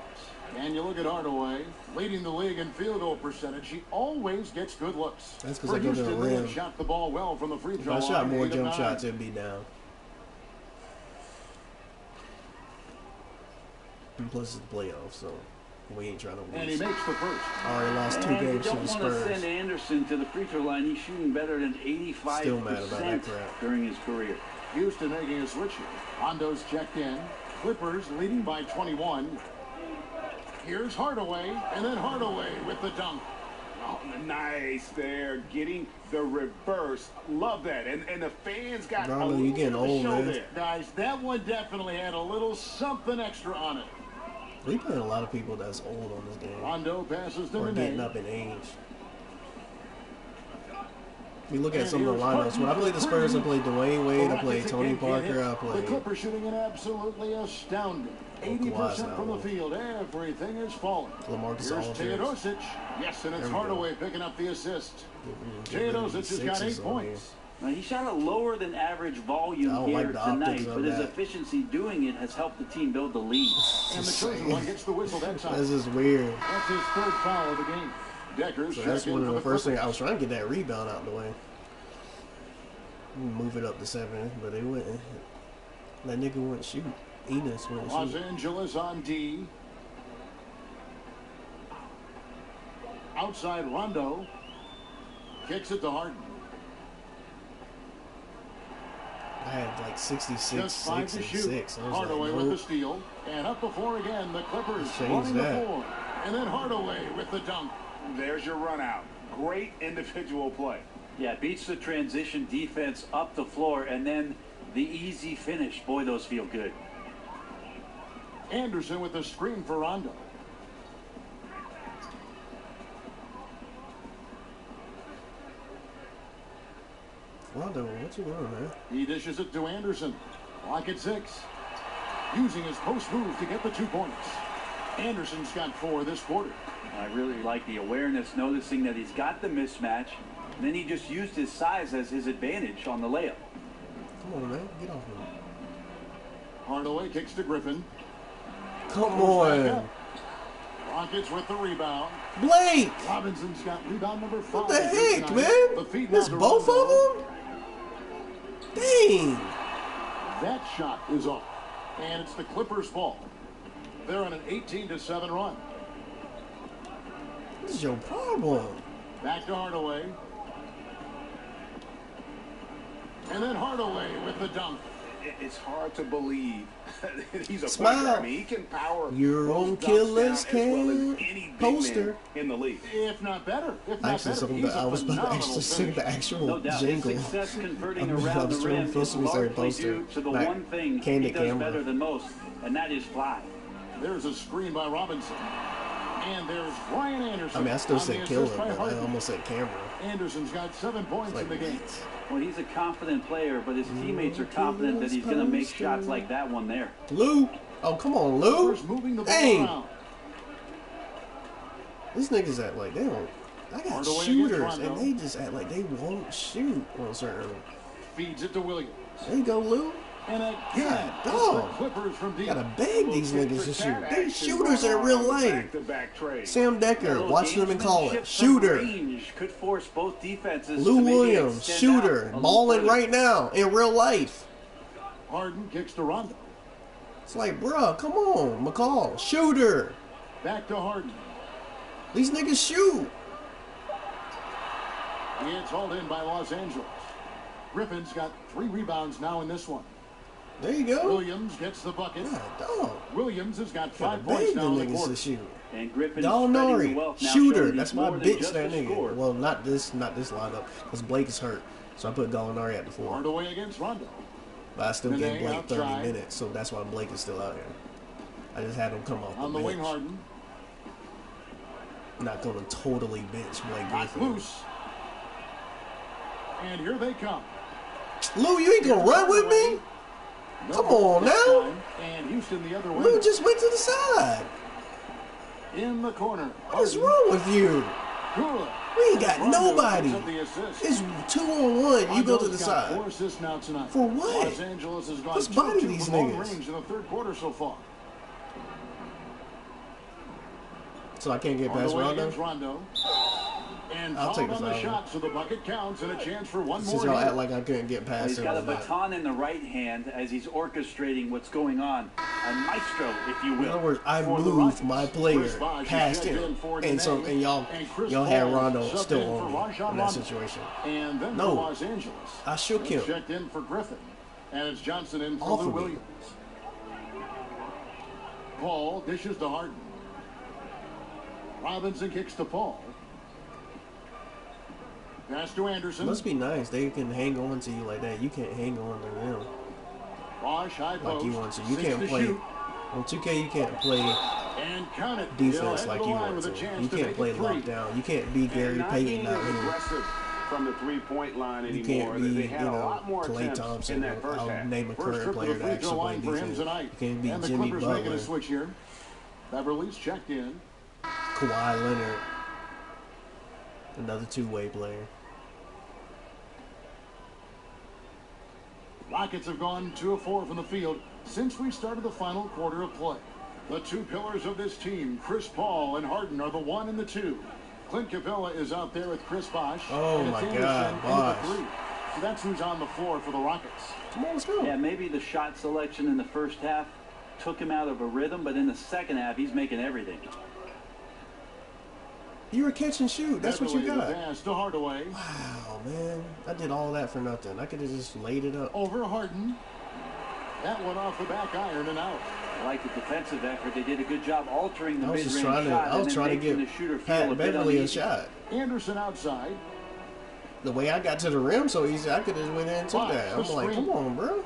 And you look at Hardaway, leading the league in field goal percentage. He always gets good looks. That's because I go to the rim. Shot the ball well from the free throw line. If I shot more jump shots, it'd be down. And plus, it's the playoffs, so we ain't trying to win. And he makes the first. Already lost 2 games to the Spurs. You don't want to send Anderson to the free throw line. He's shooting better than 85% during his career. Houston making a switch here. Hondo's checked in. Clippers leading by 21. Here's Hardaway, and then Hardaway with the dunk. Oh, nice there, getting the reverse. Love that. And the fans got a little getting old, man. There. Guys, that one definitely had a little something extra on it. We playing a lot of people that's old on this game. Rondo passes to or Nene. Getting up in age. We look at some of the lineups. When I played the Spurs, I played Dwayne Wade, I played Tony Parker, I played... The Clippers shooting an absolutely astounding 80% from the field. Everything is falling. Here's Teodosic. Yes, and it's Hardaway picking up the assist. Teodosic has got 8 points. Now, he shot a lower than average volume here tonight, but his efficiency doing it has helped the team build the lead. And the chosen one gets the whistle that time. This is weird. That's his 3rd foul of the game. So that's one of the first things. I was trying to get that rebound out of the way. Move it up to 7, but they wouldn't. That nigga wouldn't shoot. Enos wouldn't shoot. Los Angeles on D. Outside Rondo. Kicks it to Harden. I had like 66, just 5 to shoot. 6. Hardaway with the steal. And up before again, the Clippers running the floor. And then Hardaway with the dunk. There's your run out. Great individual play. Yeah, beats the transition defense up the floor, and then the easy finish. Boy, those feel good. Anderson with the screen for Rondo. Rondo, what you doing, man? He dishes it to Anderson. Clock at 6. Using his post move to get the 2 points. Anderson's got 4 this quarter. I really like the awareness, noticing that he's got the mismatch. And then he just used his size as his advantage on the layup. Come on, man. Get off him. Hardaway kicks to Griffin. Come on. Rockets with the rebound. Blake! Robinson's got rebound number 5. What the heck, man? This both of them? Dang. That shot is off. And it's the Clippers' ball. They're on an 18-7 run. What is your problem? Back to Hardaway. And then Hardaway with the dunk. It's hard to believe that he's a Smile. player. I mean, he can power your own killers can poster in the league. If not better. I was about to actually sing the actual jingle. Success converting around the rim is largely due to the one thing he does better than most, and that is fly. There's a screen by Robinson. And there's Ryan Anderson. I mean, I still said killer, but I almost said camera. Anderson's got 7 points in the game. Well, he's a confident player, but his teammates are confident that he's going to make shots like that one there. Lou. Oh, come on, Lou. Dang. These niggas act like they don't. I got Hardaway shooters, and they just act like they won't shoot on certain. Feeds it to Williams. There you go, Lou. And again, dog. Clippers from deep. Gotta beg these niggas to shoot. They shooters in real life. Sam Decker, watching them in college. Shooter. Could force both defenses. Lou Williams, shooter. Balling right now in real life. Harden kicks to Rondo. It's like, bruh, come on, McCall. Shooter. Back to Harden. These niggas shoot. It's hauled in by Los Angeles. Griffin's got 3 rebounds now in this one. There you go. Williams gets the bucket. God, dog. Williams has got 5 points now in the court. To shoot. And Griffin Gallinari, shooter. That's my bitch, that nigga. Well, not this lineup, because Blake is hurt. So I put Gallinari at the 4. Hardaway against Rondo. But I still gave Blake 30 minutes, so that's why Blake is still out here. I just had him come off on the wing. Harden. Not going to totally bench Blake Griffin. Loose. And here they come. Lou, you ain't going to run with me? Come on now. And Houston the other way. Lou just went to the side. In the corner. What is wrong with you? Good. We ain't got nobody. It's 2-on-1. You go to the side. 4 assists now tonight. For what? Los Angeles has gone Let's body these niggas. Range in the 3rd quarter so far. So I can't get past Rondo. And I'll take on the shot, so the bucket counts and a chance for one more. Since y'all act like I couldn't get past He's got a baton in the right hand as he's orchestrating what's going on. A maestro, if you will. In other words, I moved my player past him, and y'all had Rondo still on me in that situation. And then no, Los Angeles. I shook him. Checked in for Griffin, and it's Johnson in for Lou Williams. Paul dishes to Harden. Robinson kicks to Paul. Pass to Anderson. Must be nice. They can hang on to you like that. You can't hang on to them like you want to. You can't play on 2K. You can't play defense like you want to. You can't play lockdown. You can't be Gary Payton out here. From the 3-point line anymore. You can't be, Klay Thompson. I'll name a current player to actually play defense. You can't be Jimmy Butler. Switch here. Beverly's checked in. Kawhi Leonard. Another 2-way player. Rockets have gone 2 of 4 from the field since we started the final quarter of play. The 2 pillars of this team, Chris Paul and Harden, are the 1 and the 2. Clint Capella is out there with Chris Bosh. Oh my God, Bosh. So that's who's on the floor for the Rockets. Come on, let's go. Yeah, maybe the shot selection in the first half took him out of a rhythm, but in the second half, he's making everything. You were catch and shoot. That's what you got. Pass to Hardaway. Wow, man. I did all that for nothing. I could have just laid it up. Over Harden. That one off the back iron and out. I like the defensive effort. They did a good job altering the mid-range shot. I was trying to give Pat Beverly a shot. Anderson outside. The way I got to the rim so easy, I could have went in and took that. I'm like, come on, bro.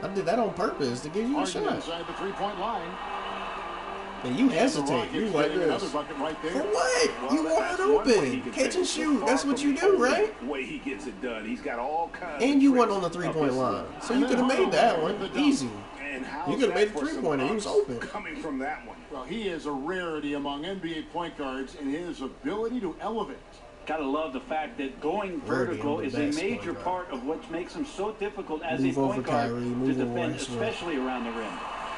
I did that on purpose to give you a shot. Inside the 3-point line. And you hesitate. You like this. Right there. For what? Well, you wide open. Catch and shoot. That's what you do, right? The way he gets it done. He's got all kinds and you went on the 3-point line. So you could have made that one easy. You could have made the 3-pointer. He was open. Coming from that one. Well, he is a rarity among NBA point guards in his ability to elevate. Gotta love the fact that going vertical is a major part of what makes him so difficult as a point guard to defend, especially around the rim.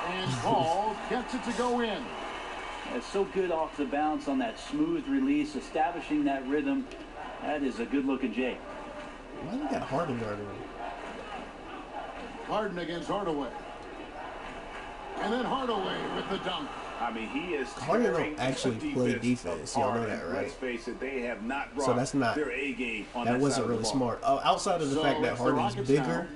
And Paul gets it to go in. It's so good off the bounce on that smooth release, establishing that rhythm. That is a good-looking J. Why you got Harden guarding? Harden against Hardaway. And then Hardaway with the dunk. I mean, he is Harden don't actually play defense. Y'all know that, right? Let's face it, they have not brought so that's not their A game on that wasn't really smart. Outside of the fact that Harden's bigger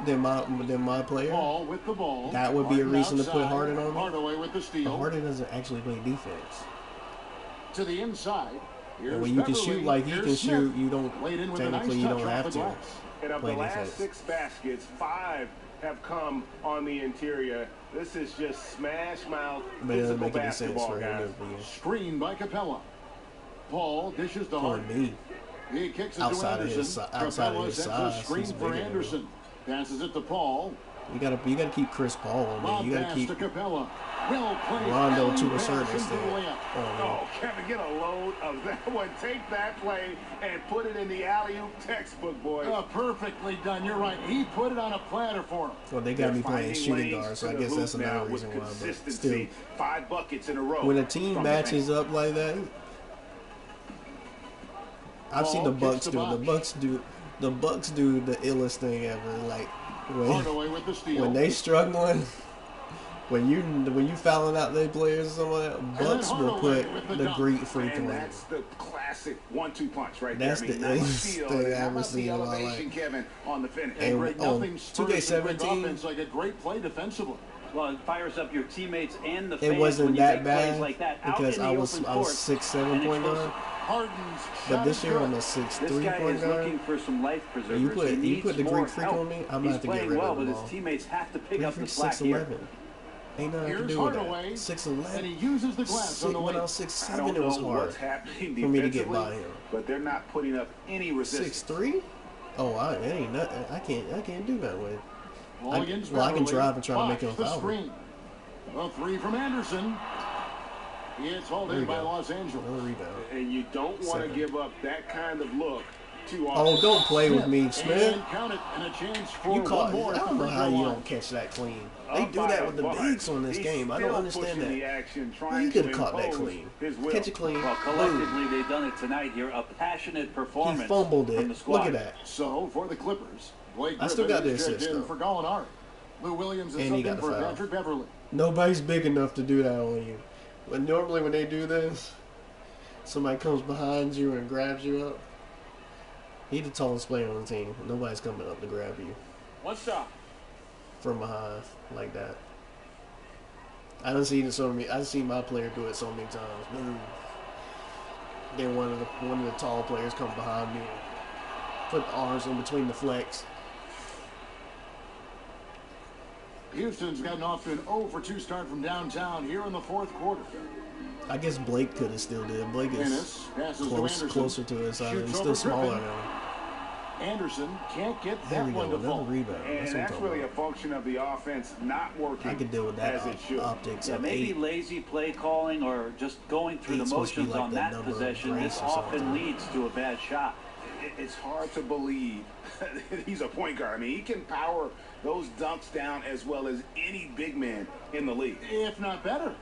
than my player, Paul with the ball. That would be a reason to put Harden on me. Hardaway with the steal. But Harden doesn't actually play defense. To the inside. And when you can shoot like he can shoot, you don't technically you don't have to and of play the last defense. 6 baskets, 5 have come on the interior. This is just smash mouth but it doesn't make any sense basketball, for him guys. to be Screen by Capella. Paul dishes to Hart. He kicks it to Anderson. Outside of his size, a screen for Anderson. Passes it to Paul. You gotta keep Chris Paul on there. You gotta keep Capella. Well played. Rondo to a certain extent. Oh, Kevin, get a load of that one. Take that play and put it in the alley-oop textbook, boys. Perfectly done. You're right. He put it on a platter for him. Well, they got me playing shooting guard, so I guess that's another reason why. But still, 5 buckets in a row. When a team matches up like that, I've seen the Bucks do. The Bucks do the illest thing ever. Like when they struggling. When you fouling out their players or something like that, Bucks will put the Greek freak on. That's the classic 1-2 punch right there. That's the illest thing I ever seen in my life. Kevin on the finish. And on 2K17, it's like a great play defensively. Well, it fires up your teammates and the fans. It wasn't when you that make plays bad like that because I was 6'7" point guard. But this year I'm a 6'3" point guard. Looking for some life preservers. You put the Greek freak on me, I'm gonna have to get rid of him. Well, but his teammates have to pick up the slack here. Ain't nothing I can do with that. 6'11". And he uses the glass on the when I was 6'7", it was hard for me to get by him. But they're not putting up any resistance. 6'3"? Oh, it ain't nothing. I can't do that with. I can drive and try to make him foul. A 3 from Anderson. It's hauled in by Los Angeles. And you don't want to give up that kind of look too often. Oh, don't play with me, Smith. Count it, and a chance for you caught. I don't know how you don't catch that clean. They do that with the bigs on this game. I don't understand that. You could have caught that clean. Catch it clean. Well, collectively, they've done it tonight here. A passionate performance. He fumbled it. Look at that. So, for the Clippers, I still got the assist, though. For Gallinari. Lou Williams is something for Patrick Beverly. Nobody's big enough to do that on you. But normally when they do this, somebody comes behind you and grabs you up. He's the tallest player on the team. Nobody's coming up to grab you. One stop. From behind like that. I done seen it so many. I've seen my player do it so many times. Boom. Then one of the tall players come behind me and put the arms in between the flex. Houston's gotten off to an 0-for-2 start from downtown here in the fourth quarter. I guess Blake could have still did. Blake is closer to his side. He's still smaller now. Anderson can't get that one to fall. Rebound. And that's really a function of the offense not working. I could deal with that as it should. Optics. Yeah, maybe lazy play calling or just going through the motions on that possession. This often leads to a bad shot. It's hard to believe he's a point guard. I mean, he can power those dunks down as well as any big man in the league. If not better.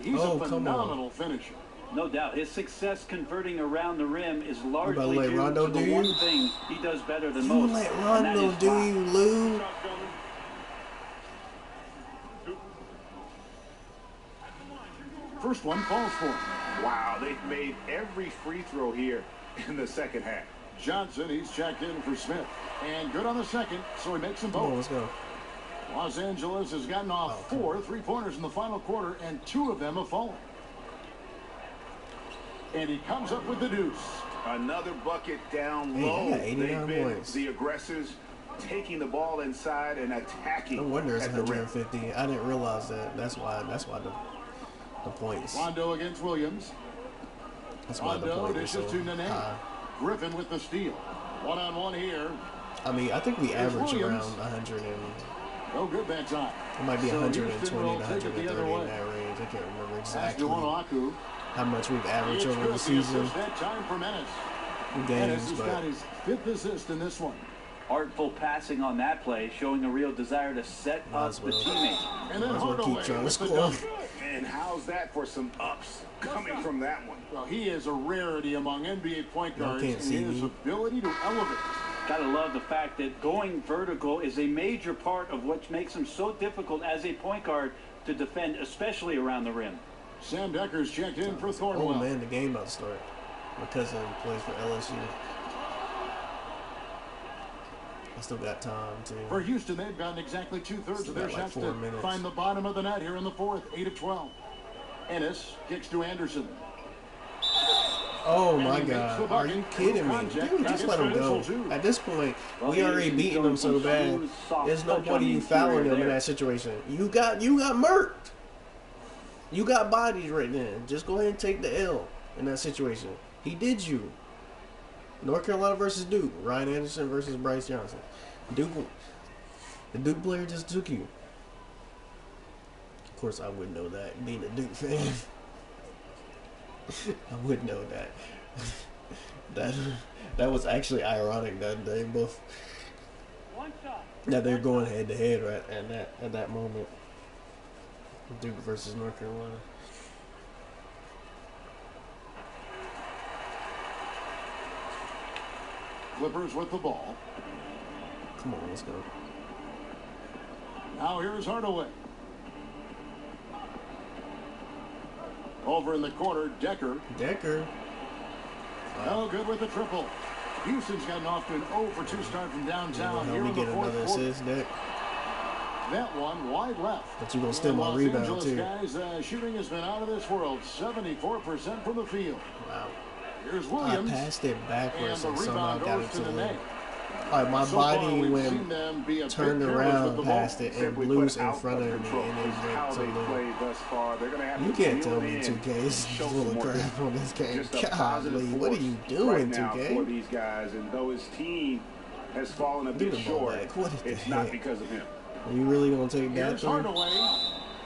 He's a phenomenal finisher. No doubt. His success converting around the rim is largely due Rondo to the one thing he does better than most. You let Rondo do you, Lou? First one falls for him. Wow, they've made every free throw here in the second half. Johnson, he's checked in for Smith. And good on the second, so he makes them both. Come on, let's go. Los Angeles has gotten off 4 3-pointers in the final quarter, and 2 of them have fallen. And he comes up with the deuce. Another bucket down low. They've been the aggressors taking the ball inside and attacking. No wonder it's 150. I didn't realize that. That's why the points. Rondo against Williams. That's why the point is so high. Griffin with the steal. One-on-one here. I mean, I think we average around 100 and... No good that time. It might be 120 to 130 in that range. I can't remember exactly how much we've averaged over the season. That time for Menace. Games, but got his 5th assist in this one. Artful passing on that play, showing a real desire to set up the teammate. And then Hardaway keep trying to score. And how's that for some ups coming from that one? Well, he is a rarity among NBA point guards in his ability to elevate. Gotta love the fact that going vertical is a major part of what makes him so difficult as a point guard to defend, especially around the rim. Sam Decker's checked in for Thornwell. Oh man, the game about to start. My cousin plays for LSU. I still got time too. For Houston, they've gotten exactly 2/3 of their shots to find the bottom of the net here in the fourth. 8 of 12. Ennis kicks to Anderson. Oh my God! Are you kidding me? Dude, just let him go. At this point, we already beating them so bad. There's no point in you fouling them in that situation. You got murked. You got bodies right then. Just go ahead and take the L in that situation. He did you. North Carolina versus Duke. Ryan Anderson versus Bryce Johnson. The Duke player just took you. Of course, I would know that, being a Duke fan. I would know that. That was actually ironic that they both they're going head to head right at that moment. Duke versus North Carolina. Clippers with the ball. Come on, let's go. Now here's Hardaway. Over in the corner, Decker. No good with the triple. Houston's gotten off to an 0 for 2 start from downtown here in the fourth quarter. Assist, Nick. That one wide left. But you're going to steal my rebound, too. Guys, shooting has been out of this world. 74% from the field. Wow. Here's Williams. I passed it backwards and somehow got it to the net. Like my so body went turned around past it and blues in front of me and it went to the. You can't tell me 2K is full of crap on this game. Golly, what are you doing, 2K? For these guys, and though his team has fallen a bit short, it's not because of him. Are you really gonna take that? Here's Hardaway.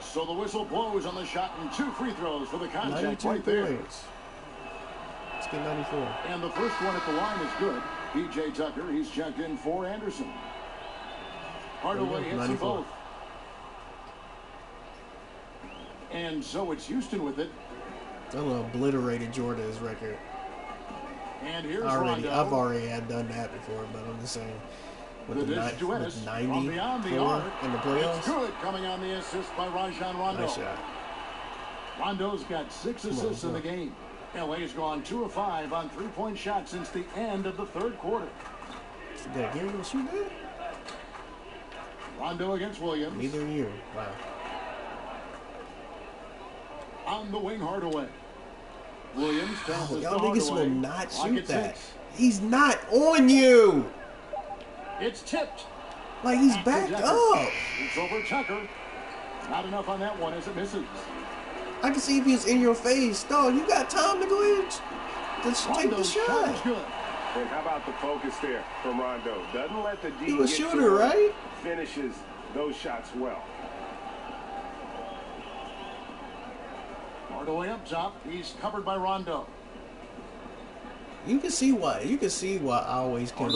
So the whistle blows on the shot and 2 free throws for the contact right there. Let's get 94. And the first one at the line is good. P.J. Tucker, he's checked in for Anderson. Hardaway hits them both. And so it's Houston with it. That obliterated Jordan's record. And here's Rondo. I've already had done that before, but I'm just saying. With the 90 in the playoffs. It's good coming on the assist by Rajon Rondo. Nice shot. Rondo's got 6 assists in the game. LA's gone 2 of 5 on 3-point shots since the end of the third quarter. That Gary will shoot that? Rondo against Williams. Neither you. Wow. On the wing, Hardaway. Williams passes y'all to niggas Hardaway. will not shoot Rocket that. 6. He's not on you. It's tipped. Like he's backed up. It's over Tucker. Not enough on that one as it misses. I can see if he was in your face. Dog, you got time to go ahead. Just take the shot. Good. And how about the focus there from Rondo? Doesn't let the D he was shooter, right? Finishes those shots well. Hardaway up top. He's covered by Rondo. You can see why. I always can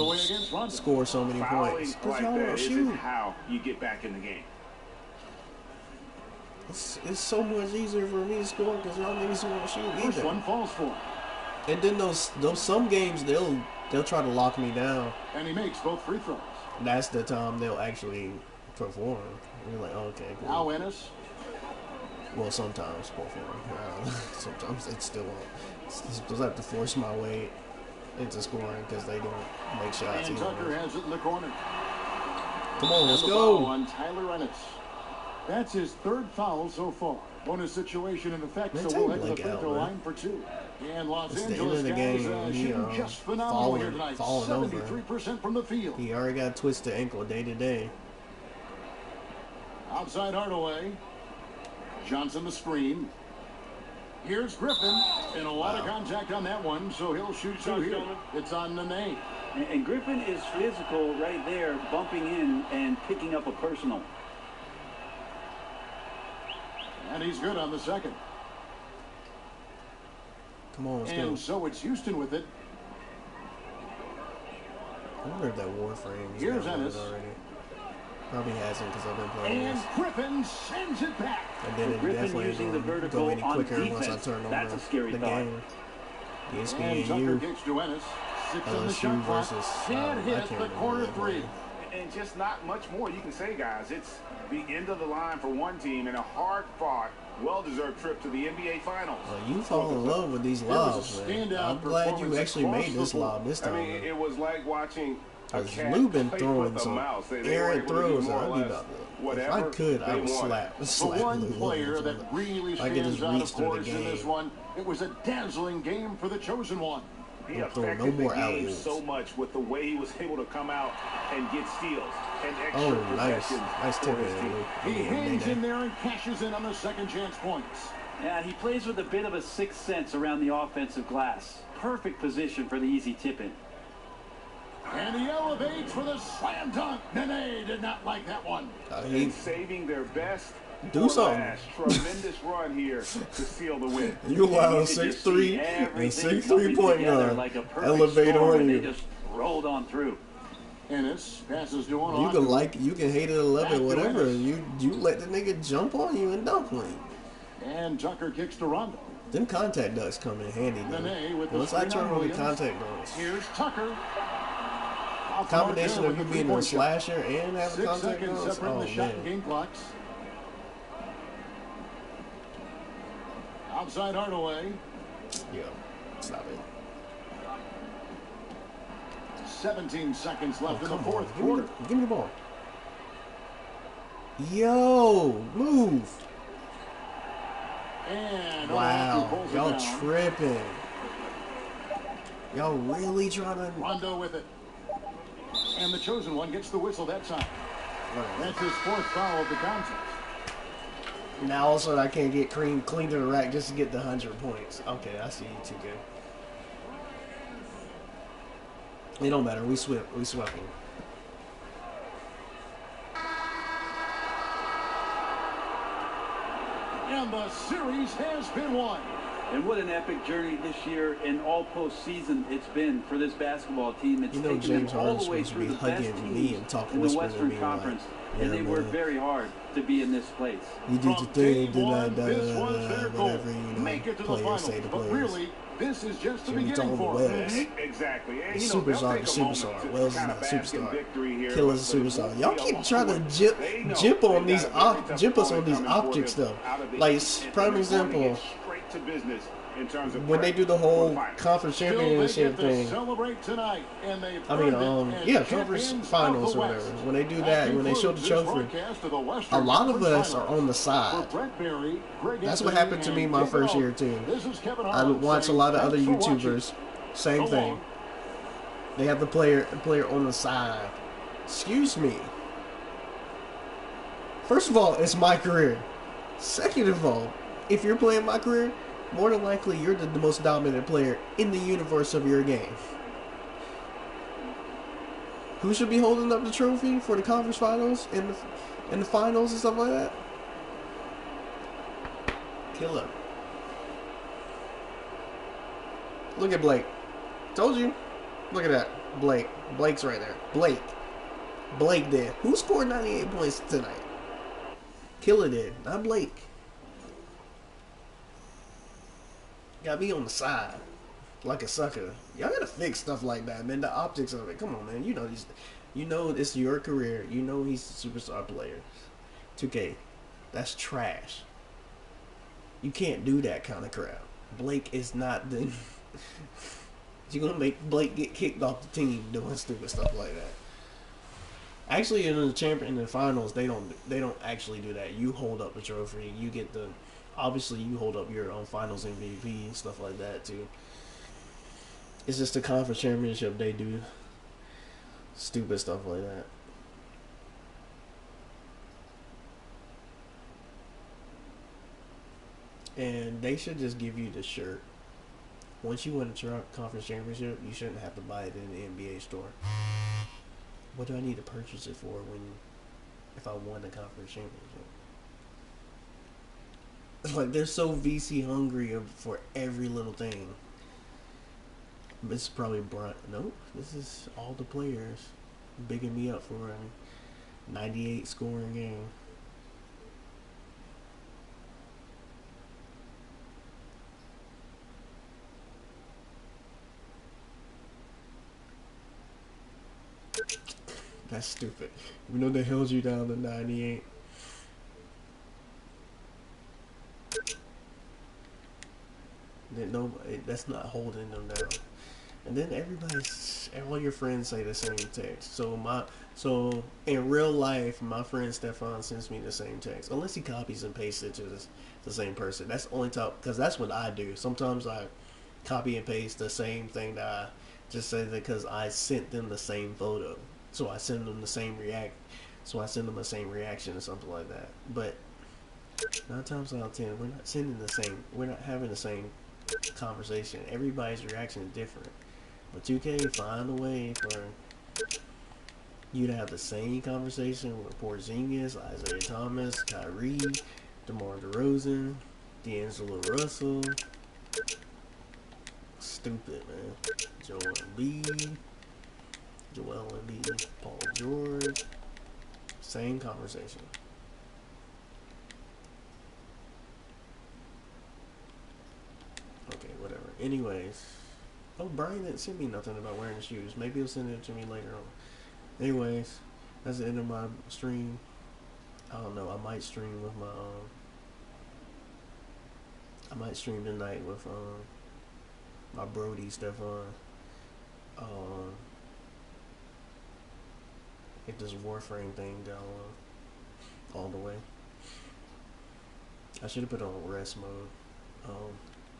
score so many points. Because y'all don't shoot. How you get back in the game. It's so much easier for me to score because y'all niggas won't shoot either. First one falls for him. And then those some games they'll try to lock me down. And he makes both free throws. That's the time they'll actually perform. You're like, oh, okay, cool. Now Ennis. Well, sometimes perform. Sometimes it still won't. Still have to force my way into scoring because they don't make shots. And Tucker has it in the corner. Come on, let's go. On Tyler Ennis. That's his 3rd foul so far. Bonus situation in effect, so we'll head to the free throw line for 2. And Los Angeles guys shooting just phenomenal here tonight. 73% from the field. He already got a twisted ankle day to day. Outside Hardaway. Johnson the screen. Here's Griffin. And a lot of contact on that one, so he'll shoot 2 here. It's on Nene. And Griffin is physical right there, bumping in and picking up a personal. And he's good on the second. Come on, let's go. And so it's Houston with it. I wonder if that Warframe Here's Ennis. already. Probably hasn't because I've been playing and this. Griffin sends it back. And then it definitely isn't go any quicker once I turn on the game. And Tucker kicks to Ennis. 6 on the shot clock. Can't hit the corner 3. And just not much more you can say, guys. It's the end of the line for one team and a hard-fought, well-deserved trip to the NBA Finals. Well, you fall in love with these lobs, man. I'm glad you actually made this lob this time. I mean, it was like watching a cat Lou been play throwing with a some mouse. errant throws. If I could, I would slap The one player that really stands out, of course, in this one, it was a dazzling game for the chosen one. He affected the game so much with the way he was able to come out and get steals and extra possessions. Nice tip. He hangs in there and cashes in on the second chance points. Yeah, he plays with a bit of a sixth sense around the offensive glass. Perfect position for the easy tip-in. And he elevates for the slam dunk. Nene did not like that one. He's saving their best. Do something. Tremendous run here to seal the win. You allow 6'3" and 6 3-point gun. Like elevate on you. They just rolled on through. Ennis passes to one. You can hate it, love it, whatever. You let the nigga jump on you and dunk on you. And Tucker kicks to Rondo. Them contact dunks come in handy, though. Once I turn on the contact dunks. Here's Tucker. A combination of you being a slasher and having contact dunks. Oh, the shot game clocks. Outside Hardaway. Yo, stop it. 17 seconds left in the fourth quarter. Give me the ball. Yo, move. And wow, y'all tripping. Y'all really trying to... Rondo with it. And the chosen one gets the whistle that time. That's his fourth foul of the contest. Now all of a sudden I can't get clean to the rack just to get the 100 points. Okay, I see you, 2K. It don't matter. We swept them. And the series has been won. And what an epic journey this year and all postseason it's been for this basketball team. It's taken James them all the way through the best teams in the Western Conference, and they worked very hard to be in this place. You did your thing, did whatever, make it to the finals, but really, this is just the beginning for them. Exactly. And, superstar to superstar. Wells is not a superstar. Killer's a superstar. Y'all keep trying to jip on these jip us on these optics though. Like prime example. When they do the whole conference championship thing, conference finals or whatever. When they do that, when they show the trophy, a lot of us are on the side. That's what happened to me my first year too. I watch a lot of other YouTubers, same thing. They have the player on the side. Excuse me. First of all, it's my career. Second of all, if you're playing my career, more than likely you're the most dominant player in the universe of your game. Who should be holding up the trophy for the conference finals and the finals and stuff like that? Killer. Look at Blake. Told you. Look at that. Blake. Blake's right there. Blake did. Who scored 98 points tonight? Killer did. Not Blake. Got me on the side. Like a sucker. Y'all gotta fix stuff like that, man. The optics of it. Come on, man. You know it's your career. You know he's a superstar player. 2K. That's trash. You can't do that kind of crap. Blake is not the... You're gonna make Blake get kicked off the team doing stupid stuff like that. Actually, in the finals, they don't actually do that. You hold up the trophy. You get the... Obviously, you hold up your own finals MVP and stuff like that, too. It's just the conference championship, they do stupid stuff like that. And they should just give you the shirt. Once you win a conference championship, you shouldn't have to buy it in the NBA store. What do I need to purchase it for if I won the conference championship? Like, they're so VC hungry for every little thing. This is probably nope, this is all the players bigging me up for a 98 scoring game. That's stupid. You know they held you down to 98. Then nobody, that's not holding them down. And then all your friends say the same text. So in real life, my friend Stefan sends me the same text, unless he copies and pastes it to the same person. That's the only time, because that's what I do. Sometimes I copy and paste the same thing that I just say that because I sent them the same photo. So I send them the same reaction or something like that. But 9 times out of 10, we're not sending the same. We're not having the same conversation. Everybody's reaction is different. But 2K find a way for you to have the same conversation with Porzingis, Isaiah Thomas, Kyrie, DeMar DeRozan, D'Angelo Russell. Stupid, man. Joel Embiid, Paul George. Same conversation. Okay, whatever. Anyways. Oh, Brian didn't send me nothing about wearing shoes. Maybe he'll send it to me later on. Anyways, that's the end of my stream. I don't know. I might stream with my I might stream tonight with my Brody Stefan. Get this Warframe thing down all the way. I should have put on rest mode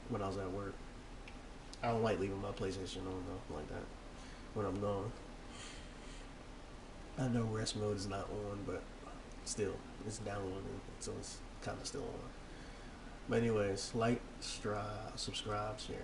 when I was at work. I don't like leaving my PlayStation on though like that when I'm gone. I know rest mode is not on, but still, it's downloading, so it's kind of still on. But anyways, like, subscribe, share.